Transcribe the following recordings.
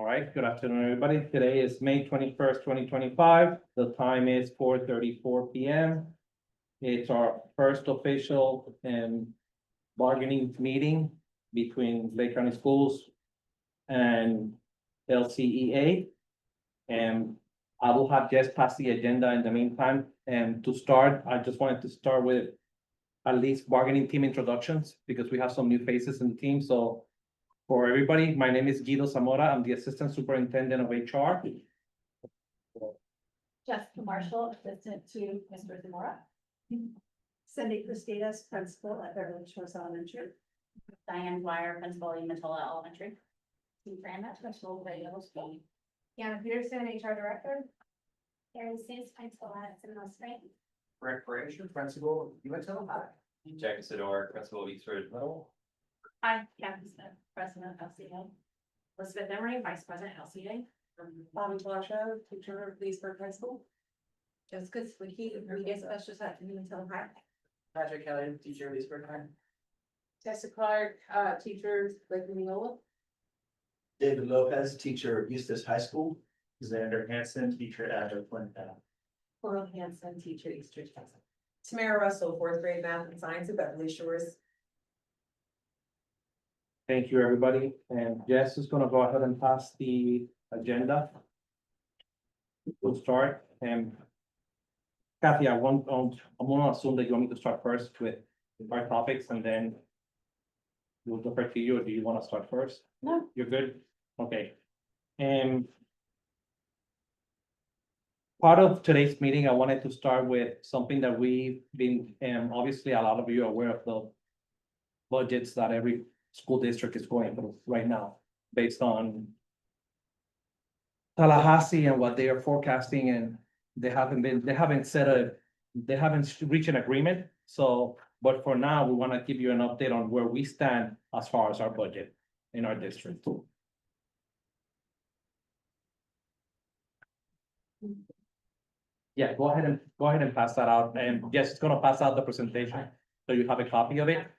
All right, good afternoon, everybody. Today is May 21st, 2025. The time is 4:34 p.m. It's our first official bargaining meeting between Lake County Schools and LCEA. And I will have Jess pass the agenda in the meantime. And to start, I just wanted to start with at least bargaining team introductions because we have some new faces in the team. So for everybody, my name is Guido Zamora. I'm the Assistant Superintendent of HR. Jessica Marshall, assistant to Mr. Zamora. Cindy Christinas, principal at Beverly Shores Elementary. Diane Dwyer, principal at Umatilla Elementary. Steve Brandon, principal at Middle School. Deanna Peterson, HR director. Erin Sis, principal at Seminole Spring. Rick Frazier, principal, Umatilla High. Jack Isidore, principal of Eastford Middle. Hi, Kathy Smith, president of LCEA. Elizabeth Emery, vice president LCEA. Bobby Blasho, teacher of Leesburg High School. Jessica Swicky, media specialist at Umatilla High. Patrick Kelly, teacher of Leesburg High. Tessa Clark, teacher, Lake Mineola. David Lopez, teacher at Eustis High School. Xander Hansen, teacher at Oakland. Coral Hanson, teacher Eastern Texas. Tamara Russell, fourth grade math and science at Beverly Shores. Thank you, everybody. And Jess is gonna go ahead and pass the agenda. We'll start and Kathy, I'm gonna assume that you want me to start first with our topics and then we'll defer to you, or do you want to start first? No. You're good? Okay. And part of today's meeting, I wanted to start with something that we've been, obviously a lot of you are aware of the budgets that every school district is going through right now, based on Tallahassee and what they are forecasting, and they haven't reached an agreement. So, but for now, we want to give you an update on where we stand as far as our budget in our district. Yeah, go ahead and pass that out, and yes, it's gonna pass out the presentation, so you have a copy of it.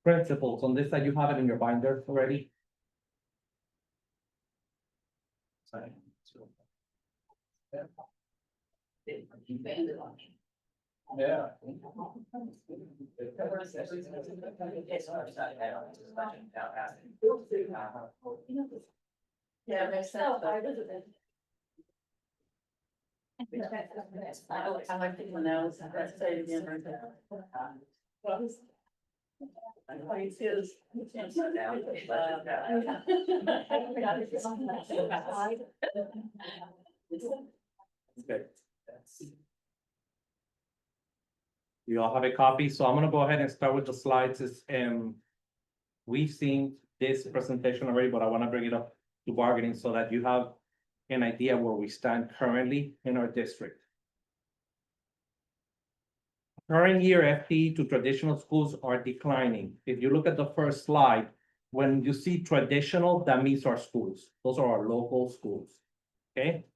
Principles, on this side, you have it in your binder already. Sorry. Yeah. Yeah, makes sense. I like people to know, so let's say it again. Okay. You all have a copy, so I'm gonna go ahead and start with the slides. We've seen this presentation already, but I wanna bring it up to bargaining so that you have an idea where we stand currently in our district. Current year FTE to traditional schools are declining. If you look at the first slide, when you see traditional, that means our schools. Those are our local schools, okay?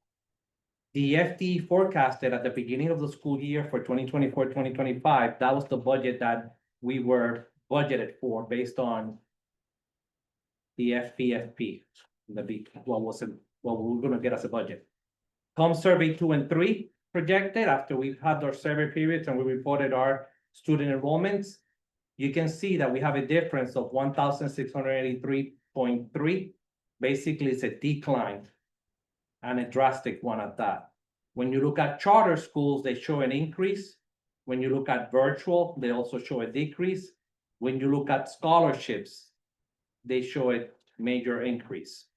The FTE forecasted at the beginning of the school year for 2024, 2025, that was the budget that we were budgeted for based on the FPFP, what we were gonna get as a budget. Come survey 2 and 3 projected after we've had our survey periods and we reported our student enrollments. You can see that we have a difference of 1,683.3. Basically, it's a decline and a drastic one at that. When you look at charter schools, they show an increase. When you look at virtual, they also show a decrease. When you look at scholarships, they show a major increase.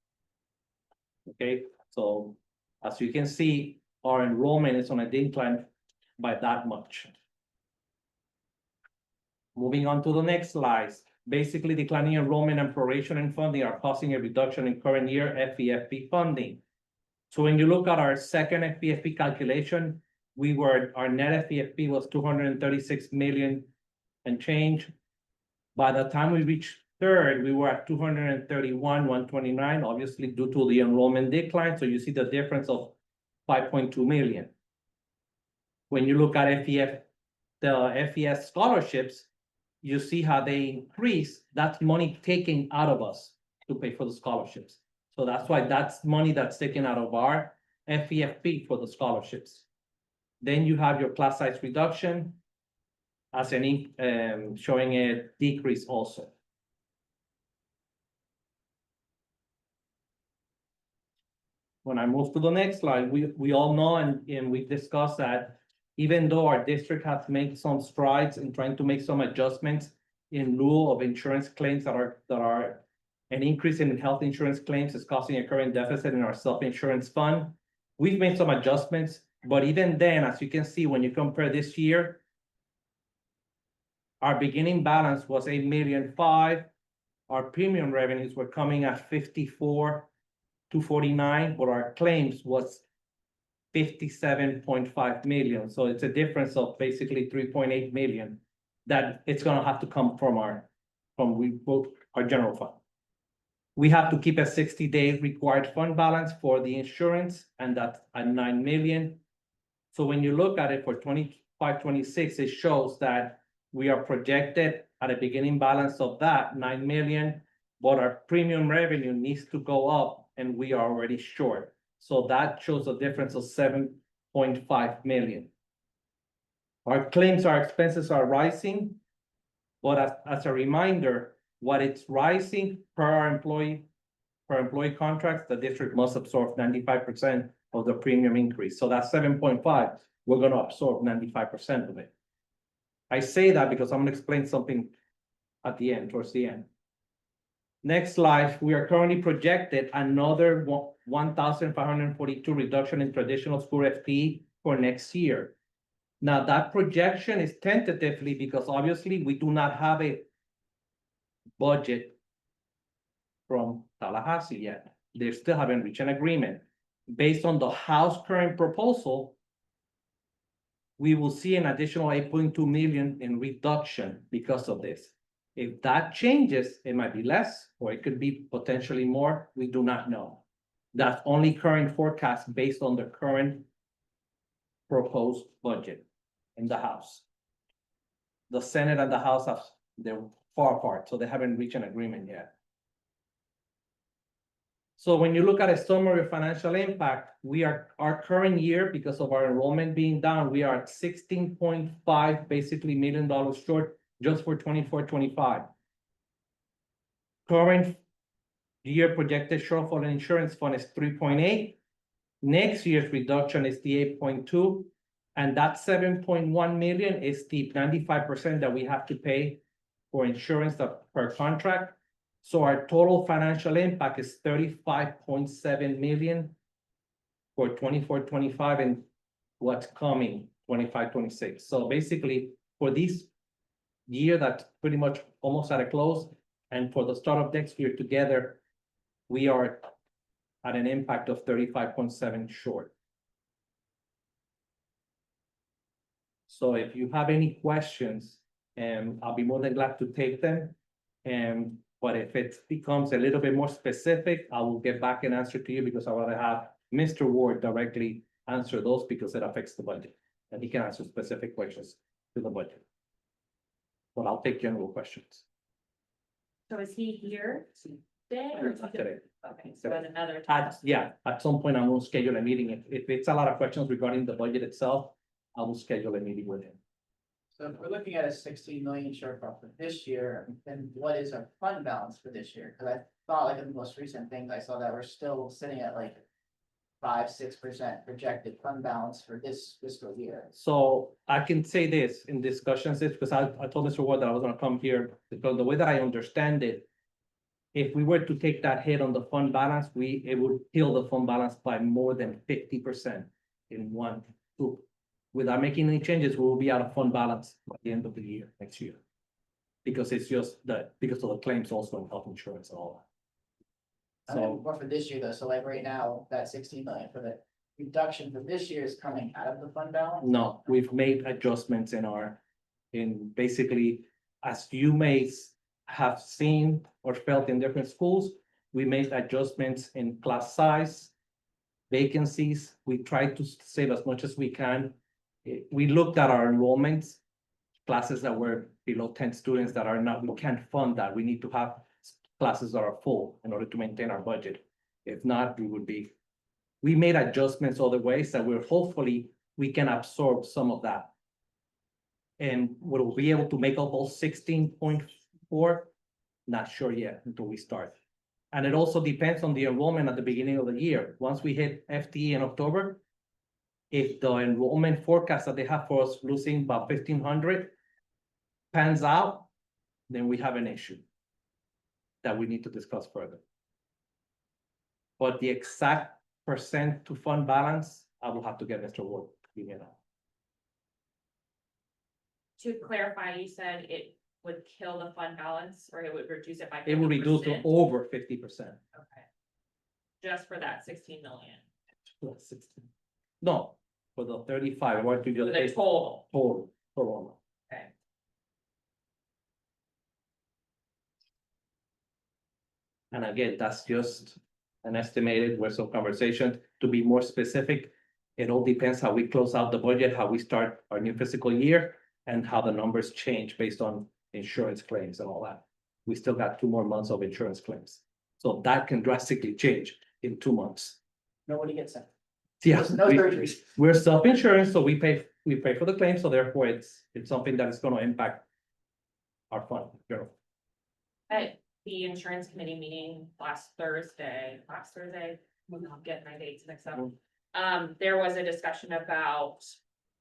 Okay, so as you can see, our enrollment is on a decline by that much. Moving on to the next slide. Basically, declining enrollment and proration and funding are causing a reduction in current year FEFP funding. So when you look at our second FEFP calculation, our net FEFP was 236 million and change. By the time we reached third, we were at 231,129, obviously due to the enrollment decline. So you see the difference of 5.2 million. When you look at the FES scholarships, you see how they increase. That's money taken out of us to pay for the scholarships. So that's why that's money that's taken out of our FEFP for the scholarships. Then you have your class size reduction as showing a decrease also. When I move to the next slide, we all know and we discussed that even though our district has made some strides in trying to make some adjustments in lieu of insurance claims that are an increase in health insurance claims is causing a current deficit in our self-insurance fund. We've made some adjustments, but even then, as you can see, when you compare this year, our beginning balance was 8.5 million. Our premium revenues were coming at 54,249, but our claims was 57.5 million. So it's a difference of basically 3.8 million that it's gonna have to come from our general fund. We have to keep a 60-day required fund balance for the insurance, and that's at 9 million. So when you look at it for 25-26, it shows that we are projected at a beginning balance of that 9 million, but our premium revenue needs to go up and we are already short. So that shows a difference of 7.5 million. Our claims, our expenses are rising, but as a reminder, what it's rising per employee contracts, the district must absorb 95% of the premium increase. So that's 7.5, we're gonna absorb 95% of it. I say that because I'm gonna explain something at the end, towards the end. Next slide, we are currently projected another 1,542 reduction in traditional school FTE for next year. Now, that projection is tentatively because obviously we do not have a budget from Tallahassee yet. They still haven't reached an agreement. Based on the House current proposal, we will see an additional 8.2 million in reduction because of this. If that changes, it might be less, or it could be potentially more. We do not know. That's only current forecast based on the current proposed budget in the House. The Senate and the House they're far apart, so they haven't reached an agreement yet. So when you look at a summary of financial impact, our current year, because of our enrollment being down, we are at 16.5 basically $1 million short just for 24-25. Current year projected shortfall in insurance fund is 3.8. Next year's reduction is the 8.2, and that 7.1 million is the 95% that we have to pay for insurance per contract. So our total financial impact is 35.7 million for 24-25 and what's coming 25-26. So basically for this year that's pretty much almost at a close, and for the start of next year together, we are at an impact of 35.7 short. So if you have any questions, I'll be more than glad to take them. But if it becomes a little bit more specific, I will get back and answer to you because I want to have Mr. Ward directly answer those because it affects the budget. And he can answer specific questions to the budget. But I'll take general questions. So is he here today or? Not today. Okay, so at another time. At some point, I'm going to schedule a meeting. If it's a lot of questions regarding the budget itself, I will schedule a meeting with him. So if we're looking at a 16 million shortfall for this year, then what is our fund balance for this year? Because I thought like in the most recent things I saw that we're still sitting at like 5-6% projected fund balance for this fiscal year. So I can say this in discussions, because I told Mr. Ward that I was gonna come here, because the way that I understand it, if we were to take that hit on the fund balance, it would kill the fund balance by more than 50% in 1, 2. Without making any changes, we will be out of fund balance by the end of the year, next year. Because it's just because of the claims also in health insurance and all that. So, More for this year though, so like right now, that 16 million for the reduction for this year is coming out of the fund balance? no, we've made adjustments in basically, as you may have seen or felt in different schools, we made adjustments in class size, vacancies. We tried to save as much as we can. We looked at our enrollments, classes that were below 10 students we can't fund that. We need to have classes that are full in order to maintain our budget. If not, we made adjustments other ways that we're hopefully we can absorb some of that. And will we be able to make up all 16.4? Not sure yet until we start. And it also depends on the enrollment at the beginning of the year. Once we hit FTE in October, if the enrollment forecast that they have for us losing about 1,500 pans out, then we have an issue that we need to discuss further. But the exact percent to fund balance, I will have to get Mr. Ward to give me that. To clarify, you said it would kill the fund balance or it would reduce it by. It will reduce to 50%? over 50%. Okay. Just for that 16 million, Plus 16. No, for the 35, what to for do? the total, Total. okay. And again, that's just an estimated with some conversation. To be more specific, it all depends how we close out the budget, how we start our new fiscal year, and how the numbers change based on insurance claims and all that. We still got 2 more months of insurance claims. So that can drastically change in 2 months. Nobody gets it. Yeah, No surgeries. we're self-insurance, so we pay for the claim, so therefore it's something that is gonna impact our fund, you know. At the insurance committee meeting last Thursday, I'm getting my dates mixed up. There was a discussion about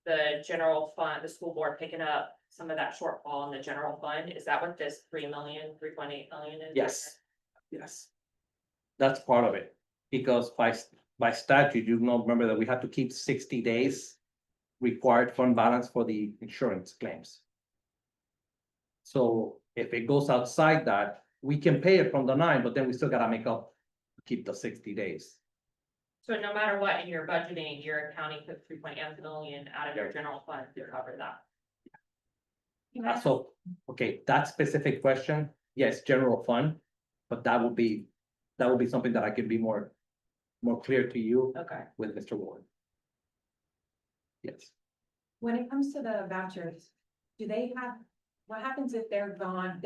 the general fund, the school board picking up some of that shortfall in the general fund. Is that what this 3.8 million is? Yes. Yes. That's part of it, because by statute, you know, remember that we have to keep 60 days required fund balance for the insurance claims. So if it goes outside that, we can pay it from the 9, but then we still gotta make up, to keep the 60 days. So no matter what, in your budgeting, you're accounting for 3.8 million out of your general fund to cover that. So, okay, that specific question, yes, general fund, but that would be something that I can be more clear to you Okay. with Mr. Ward. Yes. When it comes to the vouchers, do they have, what happens if they're gone,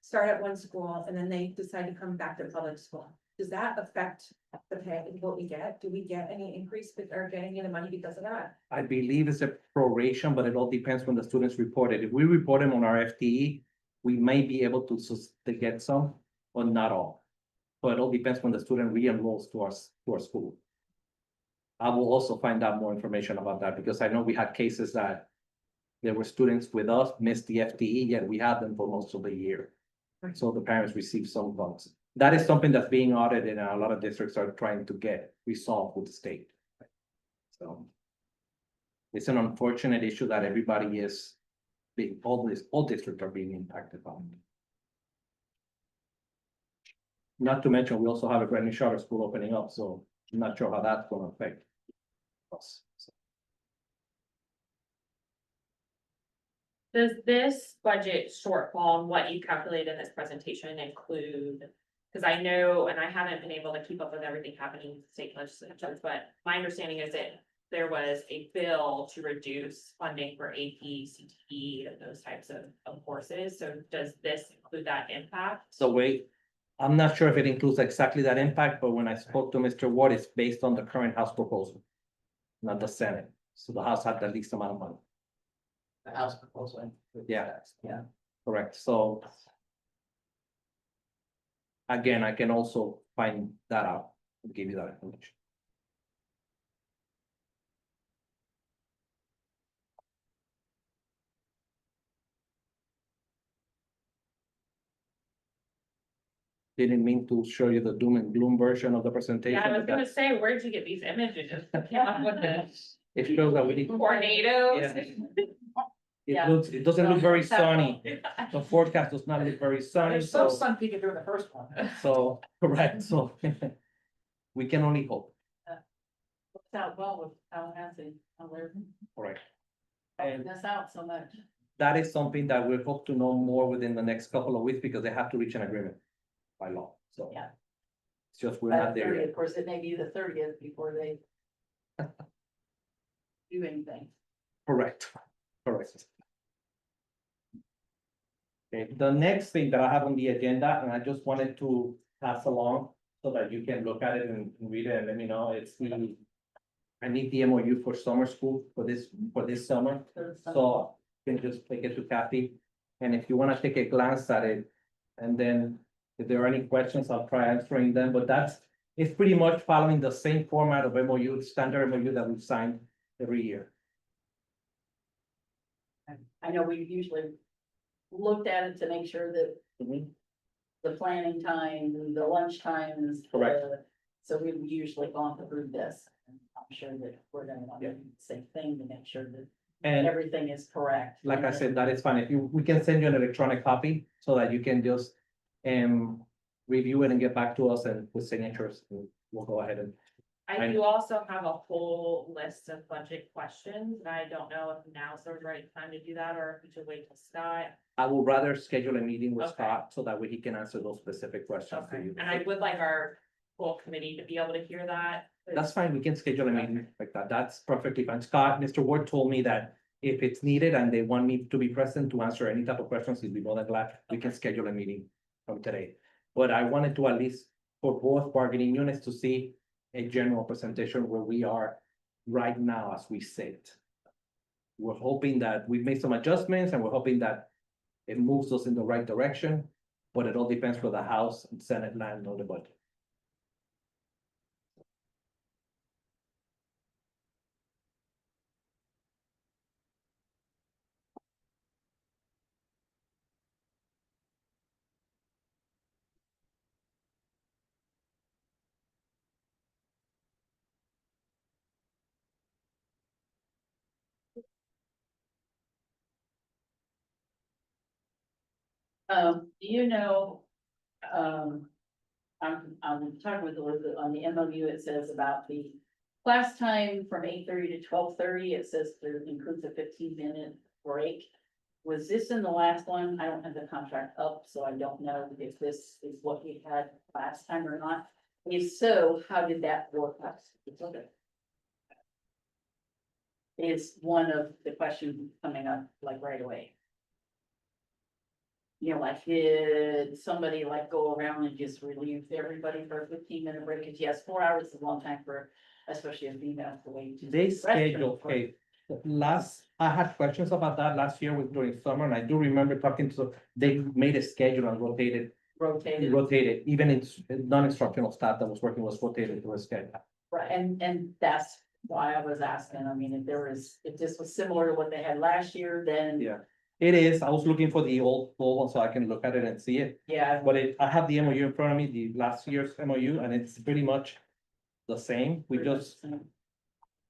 start at one school and then they decide to come back to public school? Does that affect the pay, what we get? Do we get any increase with, or getting any money because of that? I believe it's a proration, but it all depends when the students report it. If we report them on our FTE, we may be able to get some, but not all. So it all depends when the student re-enrolls to our school. I will also find out more information about that, because I know we had cases that there were students with us, missed the FTE, yet we had them for most of the year. Right. So the parents received some funds. That is something that's being audited, and a lot of districts are trying to get resolved with the state. So it's an unfortunate issue that everybody is all districts are being impacted on. Not to mention, we also have a brand new charter school opening up, so I'm not sure how that's gonna affect us. So, Does this budget shortfall and what you calculate in this presentation include? Because I know, and I haven't been able to keep up with everything happening in state legislatures, but my understanding is that there was a bill to reduce funding for AP, CTE, and those types of courses. So does this include that impact? So wait, I'm not sure if it includes exactly that impact, but when I spoke to Mr. Ward, it's based on the current House proposal, not the Senate. So the House had the least amount of money. The House proposal. Yeah. Yeah. Correct, so. Again, I can also find that out and give you that information. Didn't mean to show you the doom and gloom version of the presentation. Yeah, I was but gonna that- say, where'd you get these images? Yeah, with the It shows that we need. tornadoes. It doesn't look very sunny. The forecast does not look very sunny, There's some so, sun peeking through the first one. so, correct, so. We can only hope, Worked out well with Tallahassee, how they're correct. helping And us out so much. that is something that we hope to know more within the next couple of weeks, because they have to reach an agreement by law, so. Yeah. It's just, we're By not the there 30th, yet. Of course, it may be the 30th before they do anything. Correct, correct. Okay, the next thing that I have on the agenda, and I just wanted to pass along, so that you can look at it and read it and let me know. It's the. I need the MOU for summer school for this summer, so you can just take it to Kathy. And if you wanna take a glance at it, and then if there are any questions, I'll try answering them, but it's pretty much following the same format of MOU, standard MOU that we've signed every year. I know we've usually looked at it to make sure that the planning time, the lunch times. Correct. So we've usually gone through this, and I'm sure that we're gonna want to do the same thing to make sure that And everything is correct. like I said, that is fine. We can send you an electronic copy so that you can just review it and get back to us and with signatures, we'll go ahead and. I do also have a whole list of budget questions, and I don't know if now's the right time to do that, or if we should wait till Scott. I would rather schedule a meeting with Okay. Scott so that way he can answer those specific questions for you. And I would like our full committee to be able to hear that. That's fine, we can schedule a meeting like that, that's perfectly fine. Scott, Mr. Ward told me that if it's needed and they want me to be present to answer any type of questions, he'd be more than glad, we can schedule a meeting from today. But I wanted to at least, for both bargaining units, to see a general presentation where we are right now as we sit. We're hoping that we've made some adjustments and we're hoping that it moves us in the right direction, but it all depends where the House and Senate land on the budget. Do you know, I'm talking with Elizabeth on the MOU, it says about the class time from 8:30 to 12:30. It says there includes a 15-minute break. Was this in the last one? I don't have the contract up, so I don't know if this is what we had last time or not. If so, how did that work? It's okay. Is one of the questions coming up like right away. You know, like, did somebody like go around and just relieve everybody for a 15-minute break? Cause yes, 4 hours is a long time for, especially a female to wait. to They use the restroom schedule, for- okay, I had questions about that last year with during summer, and I do remember talking to, they made a schedule and rotated, even it's non-instructional staff that was working was rotated to a schedule. Right, and that's why I was asking, I mean, if this was similar to what they had last year, then. Yeah. It is, I was looking for the old one so I can look at it and see it, Yeah, but I have the MOU in front of me, the last year's MOU, and it's pretty much the same, we just,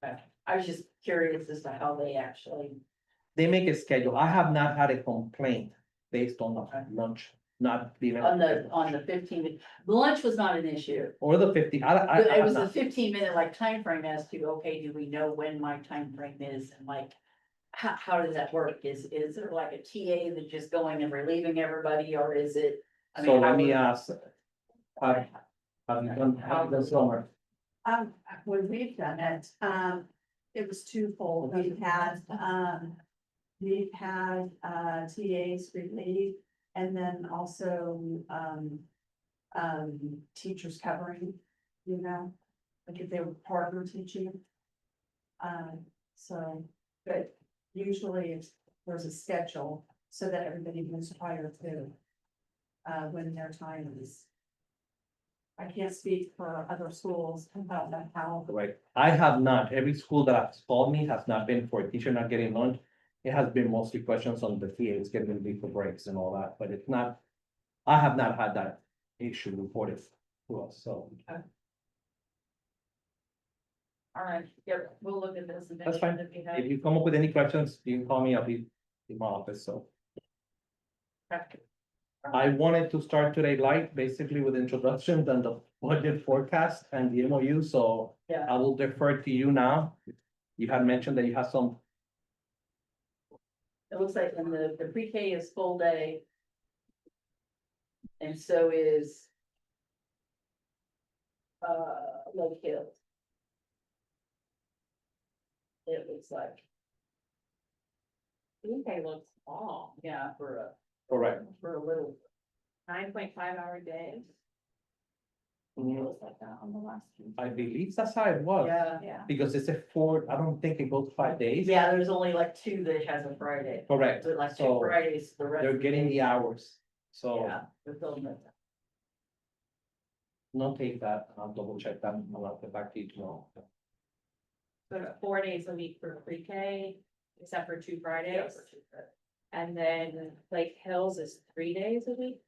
I was just curious as to how they actually. they make a schedule, I have not had a complaint based on the lunch, not the. On the 15, the lunch was not an issue. Or the 50, I But it have was a not, 15-minute like time frame as to, okay, do we know when my time frame is and like. How does that work? Is there like a TA that's just going and relieving everybody, or is it? I so mean, let how me would- ask. Have you done summer? When we've done it, it was twofold. We've had, TAs relieve and then also, teachers covering, you know, like if they were partner teaching. So, but usually there's a schedule so that everybody knows prior to, when their time is. I can't speak for other schools about that, how. Right, I have not, every school that has called me has not been for a teacher not getting lunch. It has been mostly questions on the TAs getting leave for breaks and all that, but it's not, I have not had that issue reported to us, so. All right, yep, we'll look at this. And make That's sure fine. that we have- If you come up with any questions, you can call me, I'll be in my office, so. I wanted to start today light, basically with introductions and the budget forecast and the MOU, so Yeah. I will defer to you now. You had mentioned that you have some, It looks like in the pre-K is full day. And so is. Lake Hills. It looks like, Okay, looks small, yeah, correct, for a little, 9.5 hour day. Mm, like that on the last one. I believe that's how it was. Yeah. Because it's a four, I don't think it goes 5 days. Yeah, there's only like two that has a Friday, Correct, but like two so Fridays, the rest. they're of the getting days- the hours, so Yeah, they're filling it. notate that, I'll double check that, and I'll get back to you tomorrow. So 4 days a week for pre-K, except for 2 Fridays. And then Lake Hills is 3 days a week.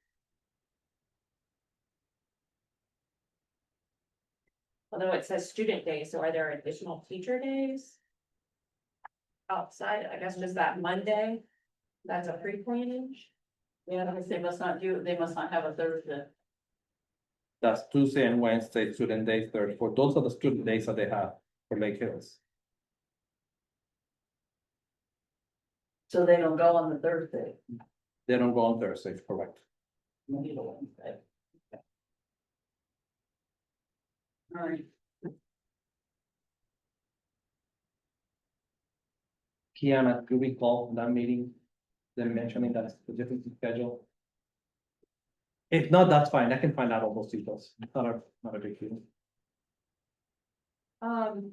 Although it says student days, so are there additional teacher days? Outside, I guess just that Monday, that's a pre-planning. Yeah, because they must not have a Thursday. That's Tuesday and Wednesday, student days, 34, those are the student days that they have for Lake Hills. So they don't go on the Thursday, They don't go on Thursdays, correct? maybe the Wednesday. All right, Kiana, do you recall that meeting, them mentioning that the difference in schedule? If not, that's fine, I can find out all those details, not a big deal.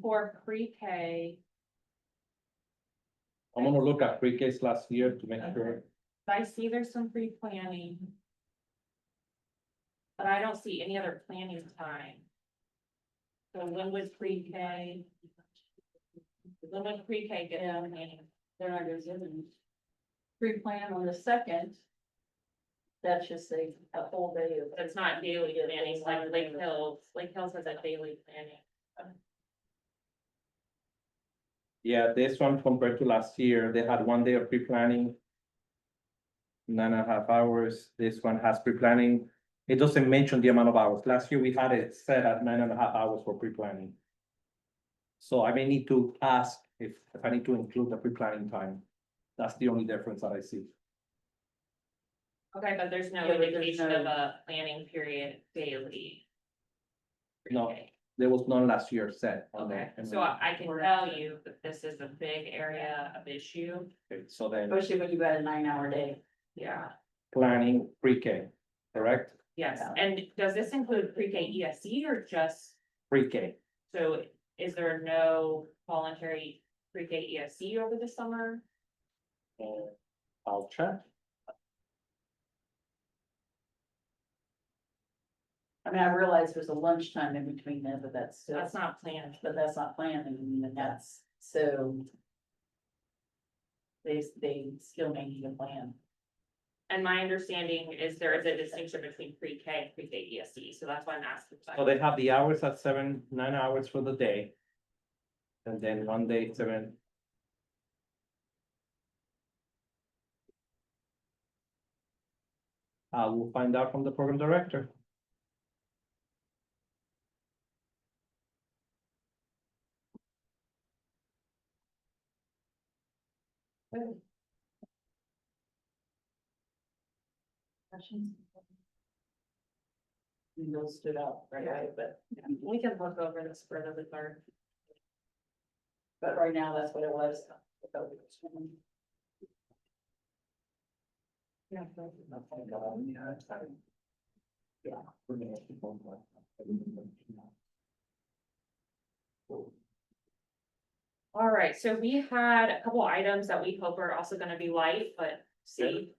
For pre-K, I'm gonna look at pre-Ks last year to make sure. I see there's some pre-planning. But I don't see any other planning time. So when would pre-K? When would pre-K get in planning? they're not gonna pre-plan on the second. That's just a whole day of. It's not daily planning like Lake Hills. Lake Hills has a daily planning. Yeah, this one compared to last year, they had 1 day of pre-planning. 9.5 hours, this one has pre-planning, it doesn't mention the amount of hours, last year we had it set at 9.5 hours for pre-planning. So I may need to ask if I need to include the pre-planning time, that's the only difference that I see. Okay, but there's no Yeah, but there's indication no- of a planning period daily. No. pre-K. There was none last year set on Okay, there. so I can tell you that this is a big area of issue. Okay, so then, Especially when you got a 9-hour day. Yeah. planning pre-K, correct? Yes, Yeah. and does this include pre-K ESC or just, Pre-K, so is there no voluntary pre-K ESC over the summer? and I'll check. I mean, I realize there's a lunchtime in between them, but that's still, That's not planned. but that's not planned, I mean, and that's, so. They still may need a plan. And my understanding is there is a distinction between pre-K and pre-K ESC, so that's why I'm asking. So they have the hours at 9 hours for the day. And then 1 day, 7. I will find out from the program director. Questions? Those stood out right away, but, We can look over this further with our. but right now, that's what it was. All right, so we had a couple items that we hope are also gonna be light, but see.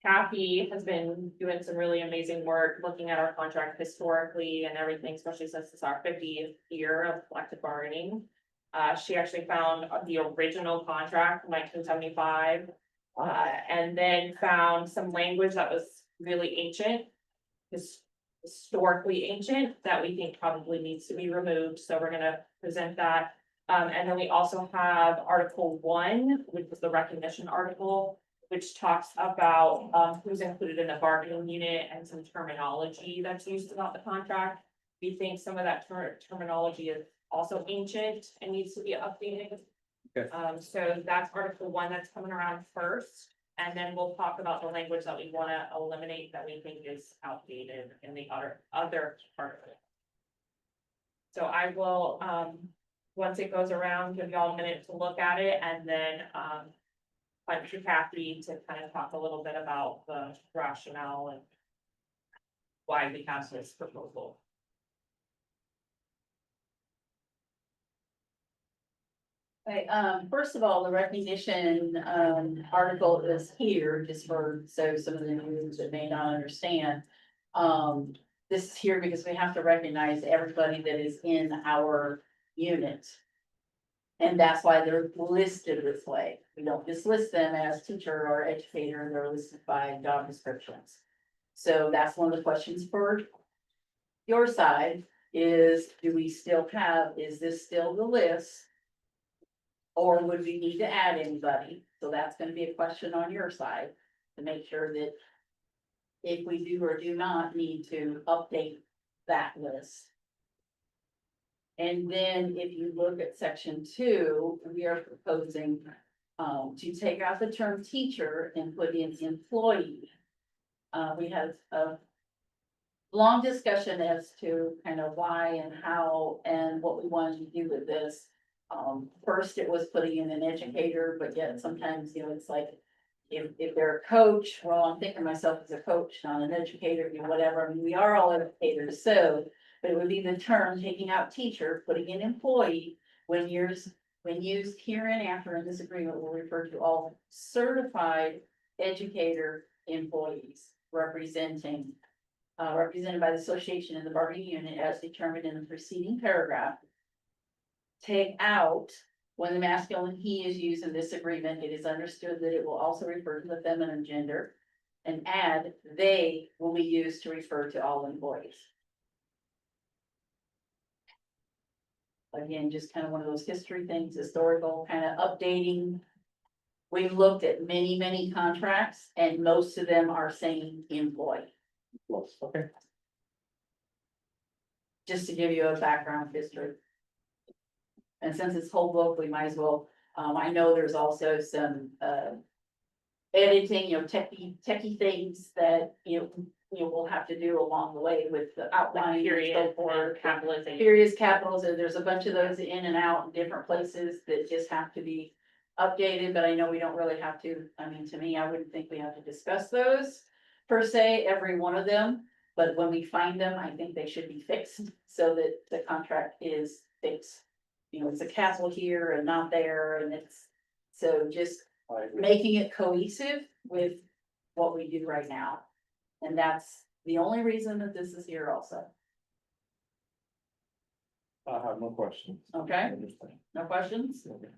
Kathy has been doing some really amazing work, looking at our contract historically and everything, especially since it's our 50th year of collective bargaining. She actually found the original contract from 1975. And then found some language that was really ancient. Historically ancient, that we think probably needs to be removed, so we're gonna present that. And then we also have Article 1, which is the recognition article, which talks about who's included in the bargaining unit and some terminology that's used throughout the contract. We think some of that terminology is also ancient and needs to be updated. Okay. So that's Article 1 that's coming around first, and then we'll talk about the language that we wanna eliminate that we think is outdated in the other part of it. So I will, once it goes around, give y'all a minute to look at it, and then, to Kathy to kind of talk a little bit about the rationale and why we have this proposal. Okay, first of all, the recognition, article is here, just for, so some of the news that may not understand. This is here because we have to recognize everybody that is in our unit. And that's why they're listed this way. We don't just list them as teacher or educator, they're listed by job descriptions. So that's one of the questions for your side is, do we still have, is this still the list? Or would we need to add anybody? So that's gonna be a question on your side to make sure that if we do or do not need to update that list. And then if you look at section 2, we are proposing to take out the term teacher and put in employee. We had a long discussion as to kind of why and how and what we wanted to do with this. First it was putting in an educator, but yet sometimes, you know, it's like, if they're a coach, well, I'm thinking of myself as a coach, not an educator, you know, whatever, I mean, we are all educators, so. But it would be the term taking out teacher, putting in employee, when used here and after in this agreement will refer to all certified educator employees represented by the association in the bargaining unit as determined in the preceding paragraph. Take out, when the masculine he is used in this agreement, it is understood that it will also refer to the feminine gender. And add, they will be used to refer to all employees. Again, just kind of one of those history things, historical, kind of updating. We've looked at many, many contracts and most of them are saying employee, Okay. just to give you a background history. And since it's whole book, we might as well, I know there's also some, editing, you know, techie things that, we'll have to do along the way with the Like outline and so period, forth. capitalization. Periods, capitals, and there's a bunch of those in and out in different places that just have to be updated, but I know we don't really have to, I mean, to me, I wouldn't think we have to discuss those per se, every one of them. But when we find them, I think they should be fixed so that the contract is fixed. You know, it's a castle here and not there, and it's, so just making it cohesive with what we do right now. And that's the only reason that this is here also, I have no questions. okay? Understand. No questions? Okay.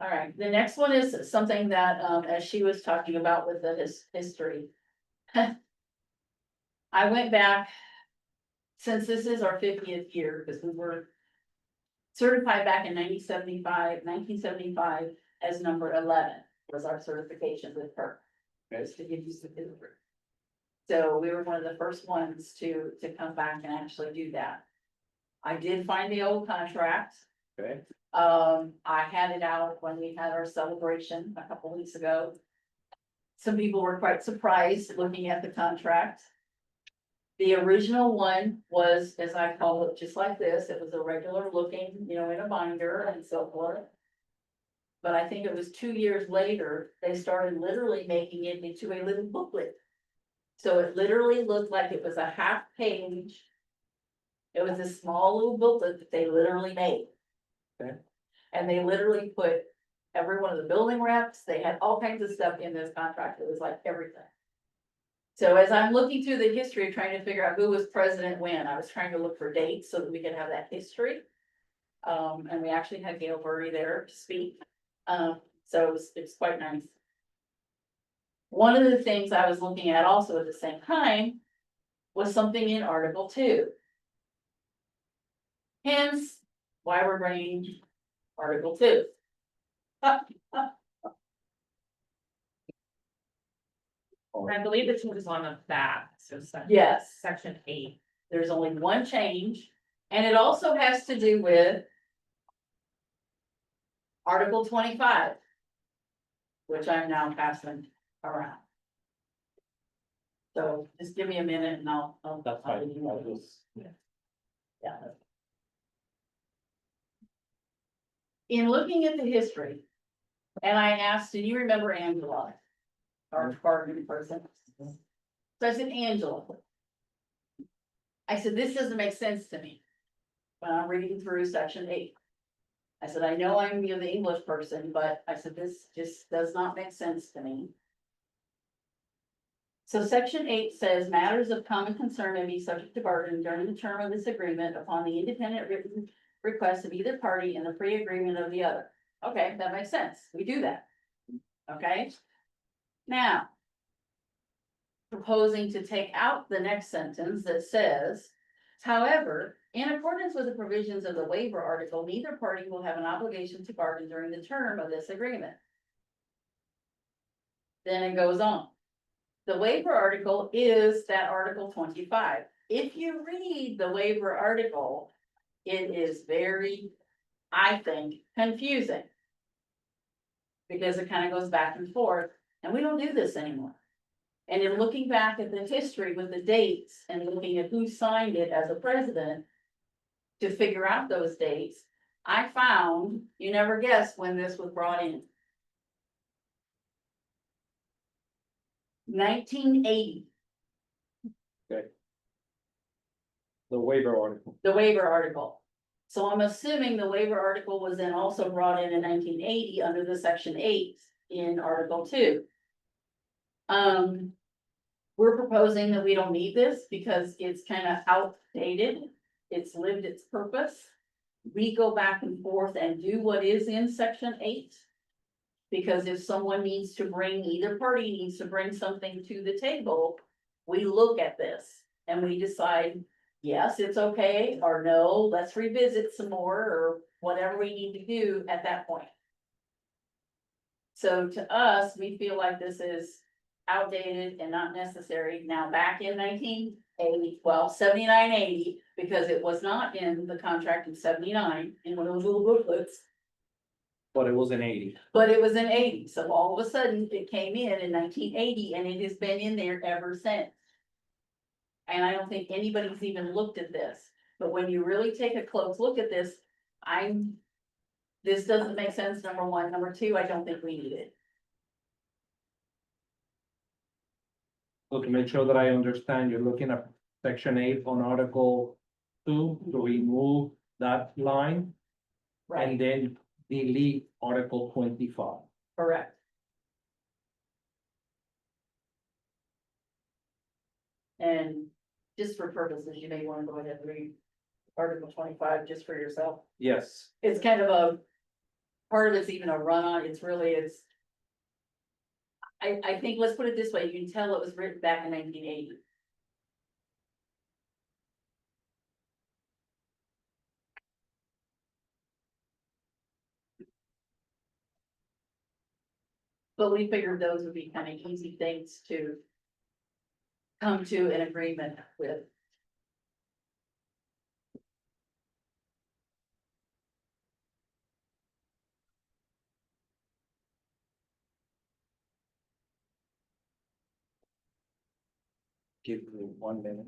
All right, the next one is something that, as she was talking about with the history. I went back, since this is our 50th year, because we were certified back in 1975 as number 11 was our certification with her. Just to give you some history. So we were one of the first ones to come back and actually do that. I did find the old contract. Okay. I had it out when we had our celebration a couple weeks ago. Some people were quite surprised looking at the contract. The original one was, as I call it, just like this. It was a regular looking, in a binder and so forth. But I think it was 2 years later, they started literally making it into a little booklet. So it literally looked like it was a half page. It was a small little booklet that they literally made. Okay. And they literally put every one of the building reps, they had all kinds of stuff in this contract. It was like everything. So as I'm looking through the history, trying to figure out who was president when, I was trying to look for dates so that we could have that history. And we actually had Gail Burry there to speak. So it's quite nice. One of the things I was looking at also at the same time was something in Article 2. Hence, why we're bringing Article 2. I believe the change is on the back, so Yes, section 8. there's only one change, and it also has to do with Article 25, which I'm now passing around. So just give me a minute and I'll. That's I'll fine. give you I'll those. just- Yeah. In looking at the history, and I asked, do you remember Angela? Our department person. So I said, Angela. I said, this doesn't make sense to me. When I'm reading through section 8. I said, I know I'm the English person, but I said, this just does not make sense to me. So section 8 says matters of common concern may be subject to bargaining during the term of this agreement upon the independent written request of either party and the pre-agreement of the other. Okay, that makes sense. We do that. Okay? Now. Proposing to take out the next sentence that says, however, in accordance with the provisions of the waiver article, neither party will have an obligation to bargain during the term of this agreement. Then it goes on. The waiver article is that Article 25. If you read the waiver article, it is very, I think, confusing. Because it kind of goes back and forth, and we don't do this anymore. And in looking back at the history with the dates and looking at who signed it as a president. To figure out those dates, I found, you never guess when this was brought in. 1980, The waiver article. the waiver article. So I'm assuming the waiver article was then also brought in 1980 under the section 8 in Article 2. We're proposing that we don't need this because it's kind of outdated. It's lived its purpose. We go back and forth and do what is in section 8. Because if someone needs to bring, either party needs to bring something to the table, we look at this and we decide, yes, it's okay, or no, let's revisit some more, or whatever we need to do at that point. So to us, we feel like this is outdated and not necessary. Now, back in 1980, well, 79, 80, because it was not in the contract in 79, in one of those little booklets, But it was in 80. but it was in 80. So all of a sudden it came in 1980 and it has been in there ever since. And I don't think anybody's even looked at this, but when you really take a close look at this, this doesn't make sense, number one. Number two, I don't think we need it. So to make sure that I understand, you're looking at section 8 on Article 2 to remove that line and then delete Article 25. Correct. And just for purposes, you may want to go ahead and read Article 25 just for yourself. Yes. It's kind of a, part of it's even a run on, it's. I think, let's put it this way, you can tell it was written back in 1980. But we figured those would be kind of easy things to come to an agreement with. Give me 1 minute.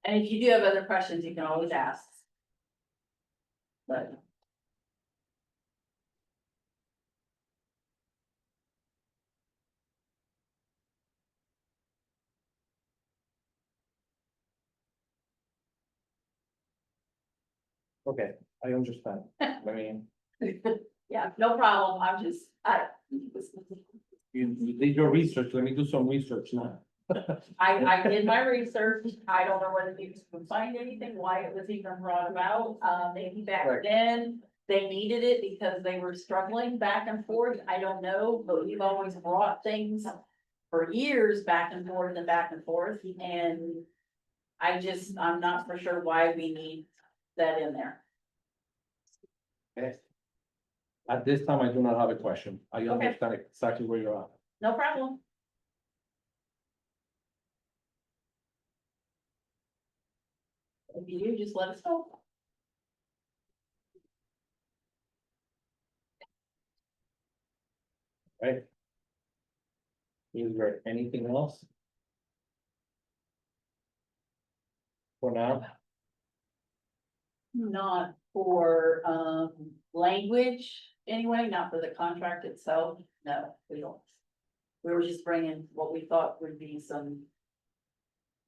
And if you do have other questions, you can always ask. But. Okay, I understand. I mean, Yeah, no problem, I'm just, you did your research. Let me do some research now. I did my research, I don't know whether you can find anything, why it was even brought about, maybe back Right. then. They needed it because they were struggling back and forth, I don't know, but we've always brought things for years back and forth and back and forth, and I'm not for sure why we need that in there. Okay. At this time, I do not have a question. I Okay. understand exactly where you're at. No problem. If you do, just let us know. Right? Is there anything else? For now? Not for, language anyway, not for the contract itself, no, we don't. We were just bringing what we thought would be some,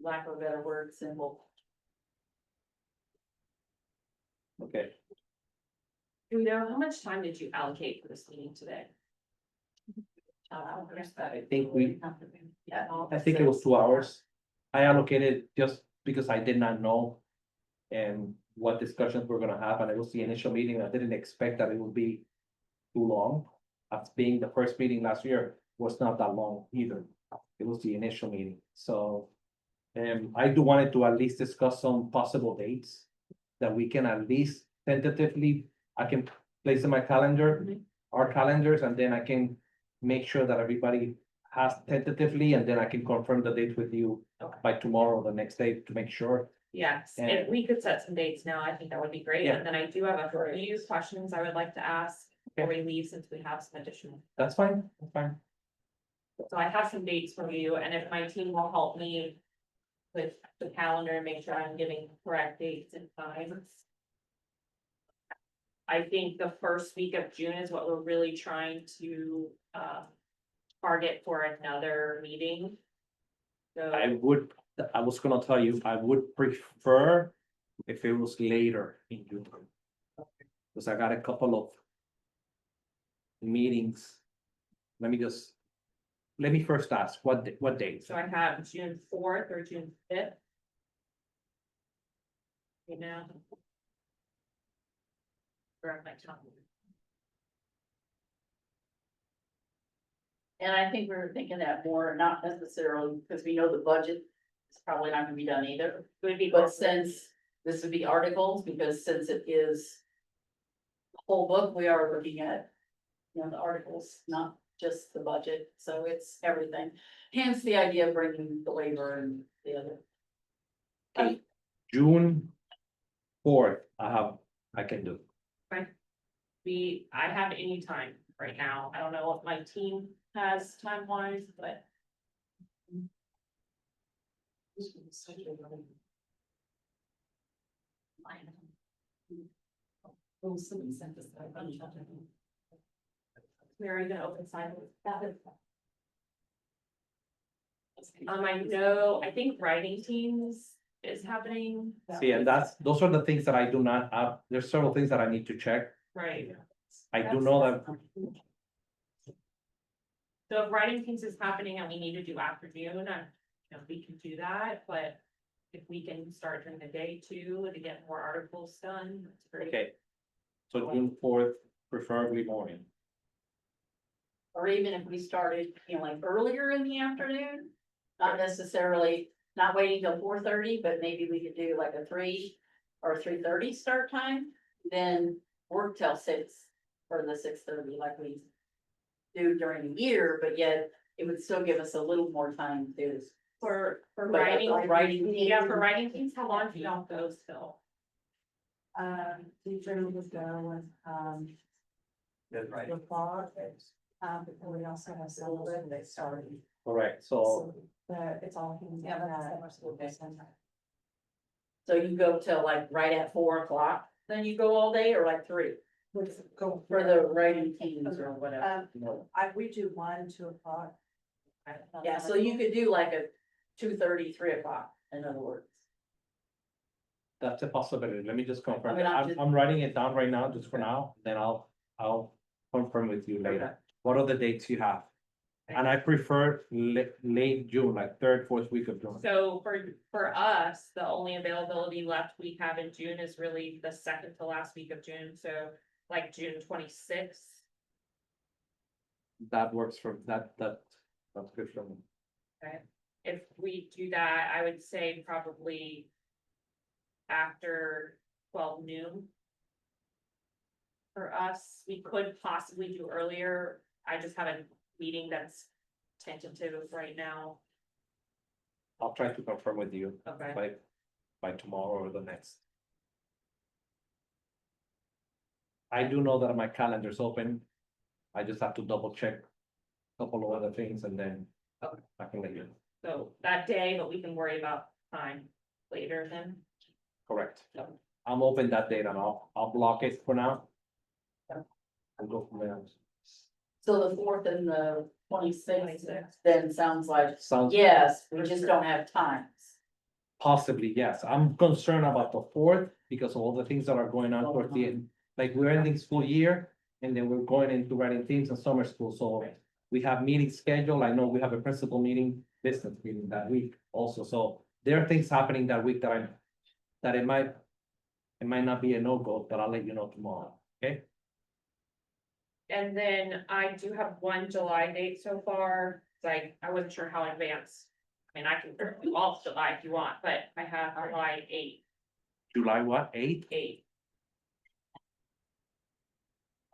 lack of a better word, simple. Okay, Do we know, how much time did you allocate for this meeting today? I think we, Yeah. I think it was 2 hours. I allocated just because I did not know. And what discussions we're gonna have, and it was the initial meeting, I didn't expect that it would be too long. As being the first meeting last year was not that long either, it was the initial meeting, so. I do wanted to at least discuss some possible dates. That we can at least tentatively, I can place in my calendar, our calendars, and then I can. Make sure that everybody has tentatively, and then I can confirm the date with you Okay. by tomorrow or the next day to make sure. Yes, And- if we could set some dates now, I think that would be great, Yeah. and then I do have a few questions I would like to ask before we leave, since we have some additional. That's fine, that's fine. So I have some dates for you, and if my team will help me. With the calendar and make sure I'm giving correct dates and times. I think the first week of June is what we're really trying to target for another meeting. I So, would, I was gonna tell you, I would prefer if it was later in June. Cause I got a couple of. Meetings. Let me first ask, what dates? so I have June 4th or June 5th. Right now. Grab my calendar. And I think we were thinking that more, not necessarily, because we know the budget is probably not gonna be done either. It would be. But since this would be articles, because since it is. the Whole book, we are looking at, the articles, not just the budget, so it's everything. Hence the idea of bringing the waiver and the other. June 4th, I can do. I have any time right now. I don't know what my team has time wise, but. Where are you gonna open silence? I know, I think writing teams is happening. See, and those are the things that I do not have, there's several things that I need to check. Right, I do know that, so if writing teams is happening and we need to do after June, we can do that, but. If we can start during the day too, to get more articles done, that's great. okay. So June 4th, preferably morning. Or even if we started, like earlier in the afternoon, not necessarily, not waiting till 4:30, but maybe we could do like a 3 or 3:30 start time. Then work till 6 or the 6:30 like we do during the year, but yet it would still give us a little more time to. For But writing, writing yeah, for writing teams, how long do y'all go till? Teacher would go with, That's right. the fog, but we also have some that they started. Correct, so So, but it's all. Yeah, that's summer school day. So you go till like right at 4 o'clock, then you go all day or like 3 Would go for the writing teams or whatever. we do 1, 2 o'clock. Yeah, so you could do like a 2:30, 3 o'clock, in other words. that's a possibility. Let me just confirm. I mean, I'm I'm, just- I'm writing it down right now, just for now, then I'll confirm with you later. What are the dates you have? And I prefer late June, like third, fourth week of June. So for us, the only availability left we have in June is really the second to last week of June, so like June 26th. That works for, that's good for me. If we do that, I would say probably. After 12 noon. For us, we could possibly do earlier, I just have a meeting that's tentative right now, I'll try to confirm with you okay? by tomorrow or the next. I do know that my calendar's open. I just have to double check a couple of other things and then Okay. I can let you know. So that day, but we can worry about time later then. Correct. I'm open that date and I'll block it for now. And go from there. So the 4th and the 26th then sounds like, Sounds yes, we just don't have times. possibly, yes. I'm concerned about the fourth because of all the things that are going on towards the end. Like we're ending school year and then we're going into writing themes in summer school, so we have meetings scheduled. I know we have a principal meeting, business meeting that week also, so there are things happening that week that it might not be a no-go, but I'll let you know tomorrow, okay? And then I do have one July date so far, like, I wasn't sure how advanced. I mean, I can do all of July if you want, but I have July July what, 8th? 8.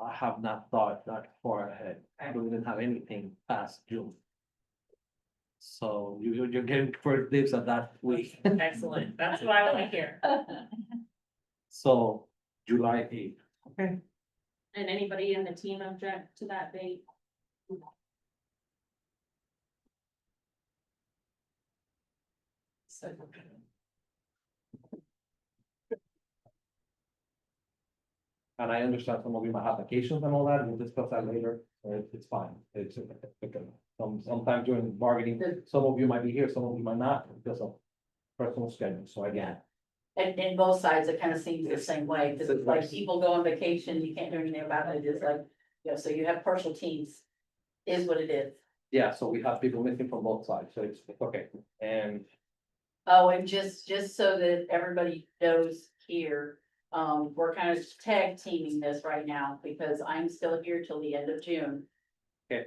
I have not thought that far ahead. I don't even have anything past June. So you're getting first dibs at that week. Excellent, that's what I want to hear. So July 8th, okay? And anybody in the team object to that date? And I understand some of you might have vacations and all that, we'll discuss that later, it's fine, it's okay. Sometime during bargaining, some of you might be here, some of you might not, because of personal schedule, so I get it. And both sides, it kind of seems the same way, because it's like people go on vacation, you can't do anything about it, it's like, so you have partial teams. Is what it is. Yeah, so we have people missing from both sides, so it's okay, and Oh, and just so that everybody knows here, we're kind of tag teaming this right now, because I'm still here till the end of June. Okay.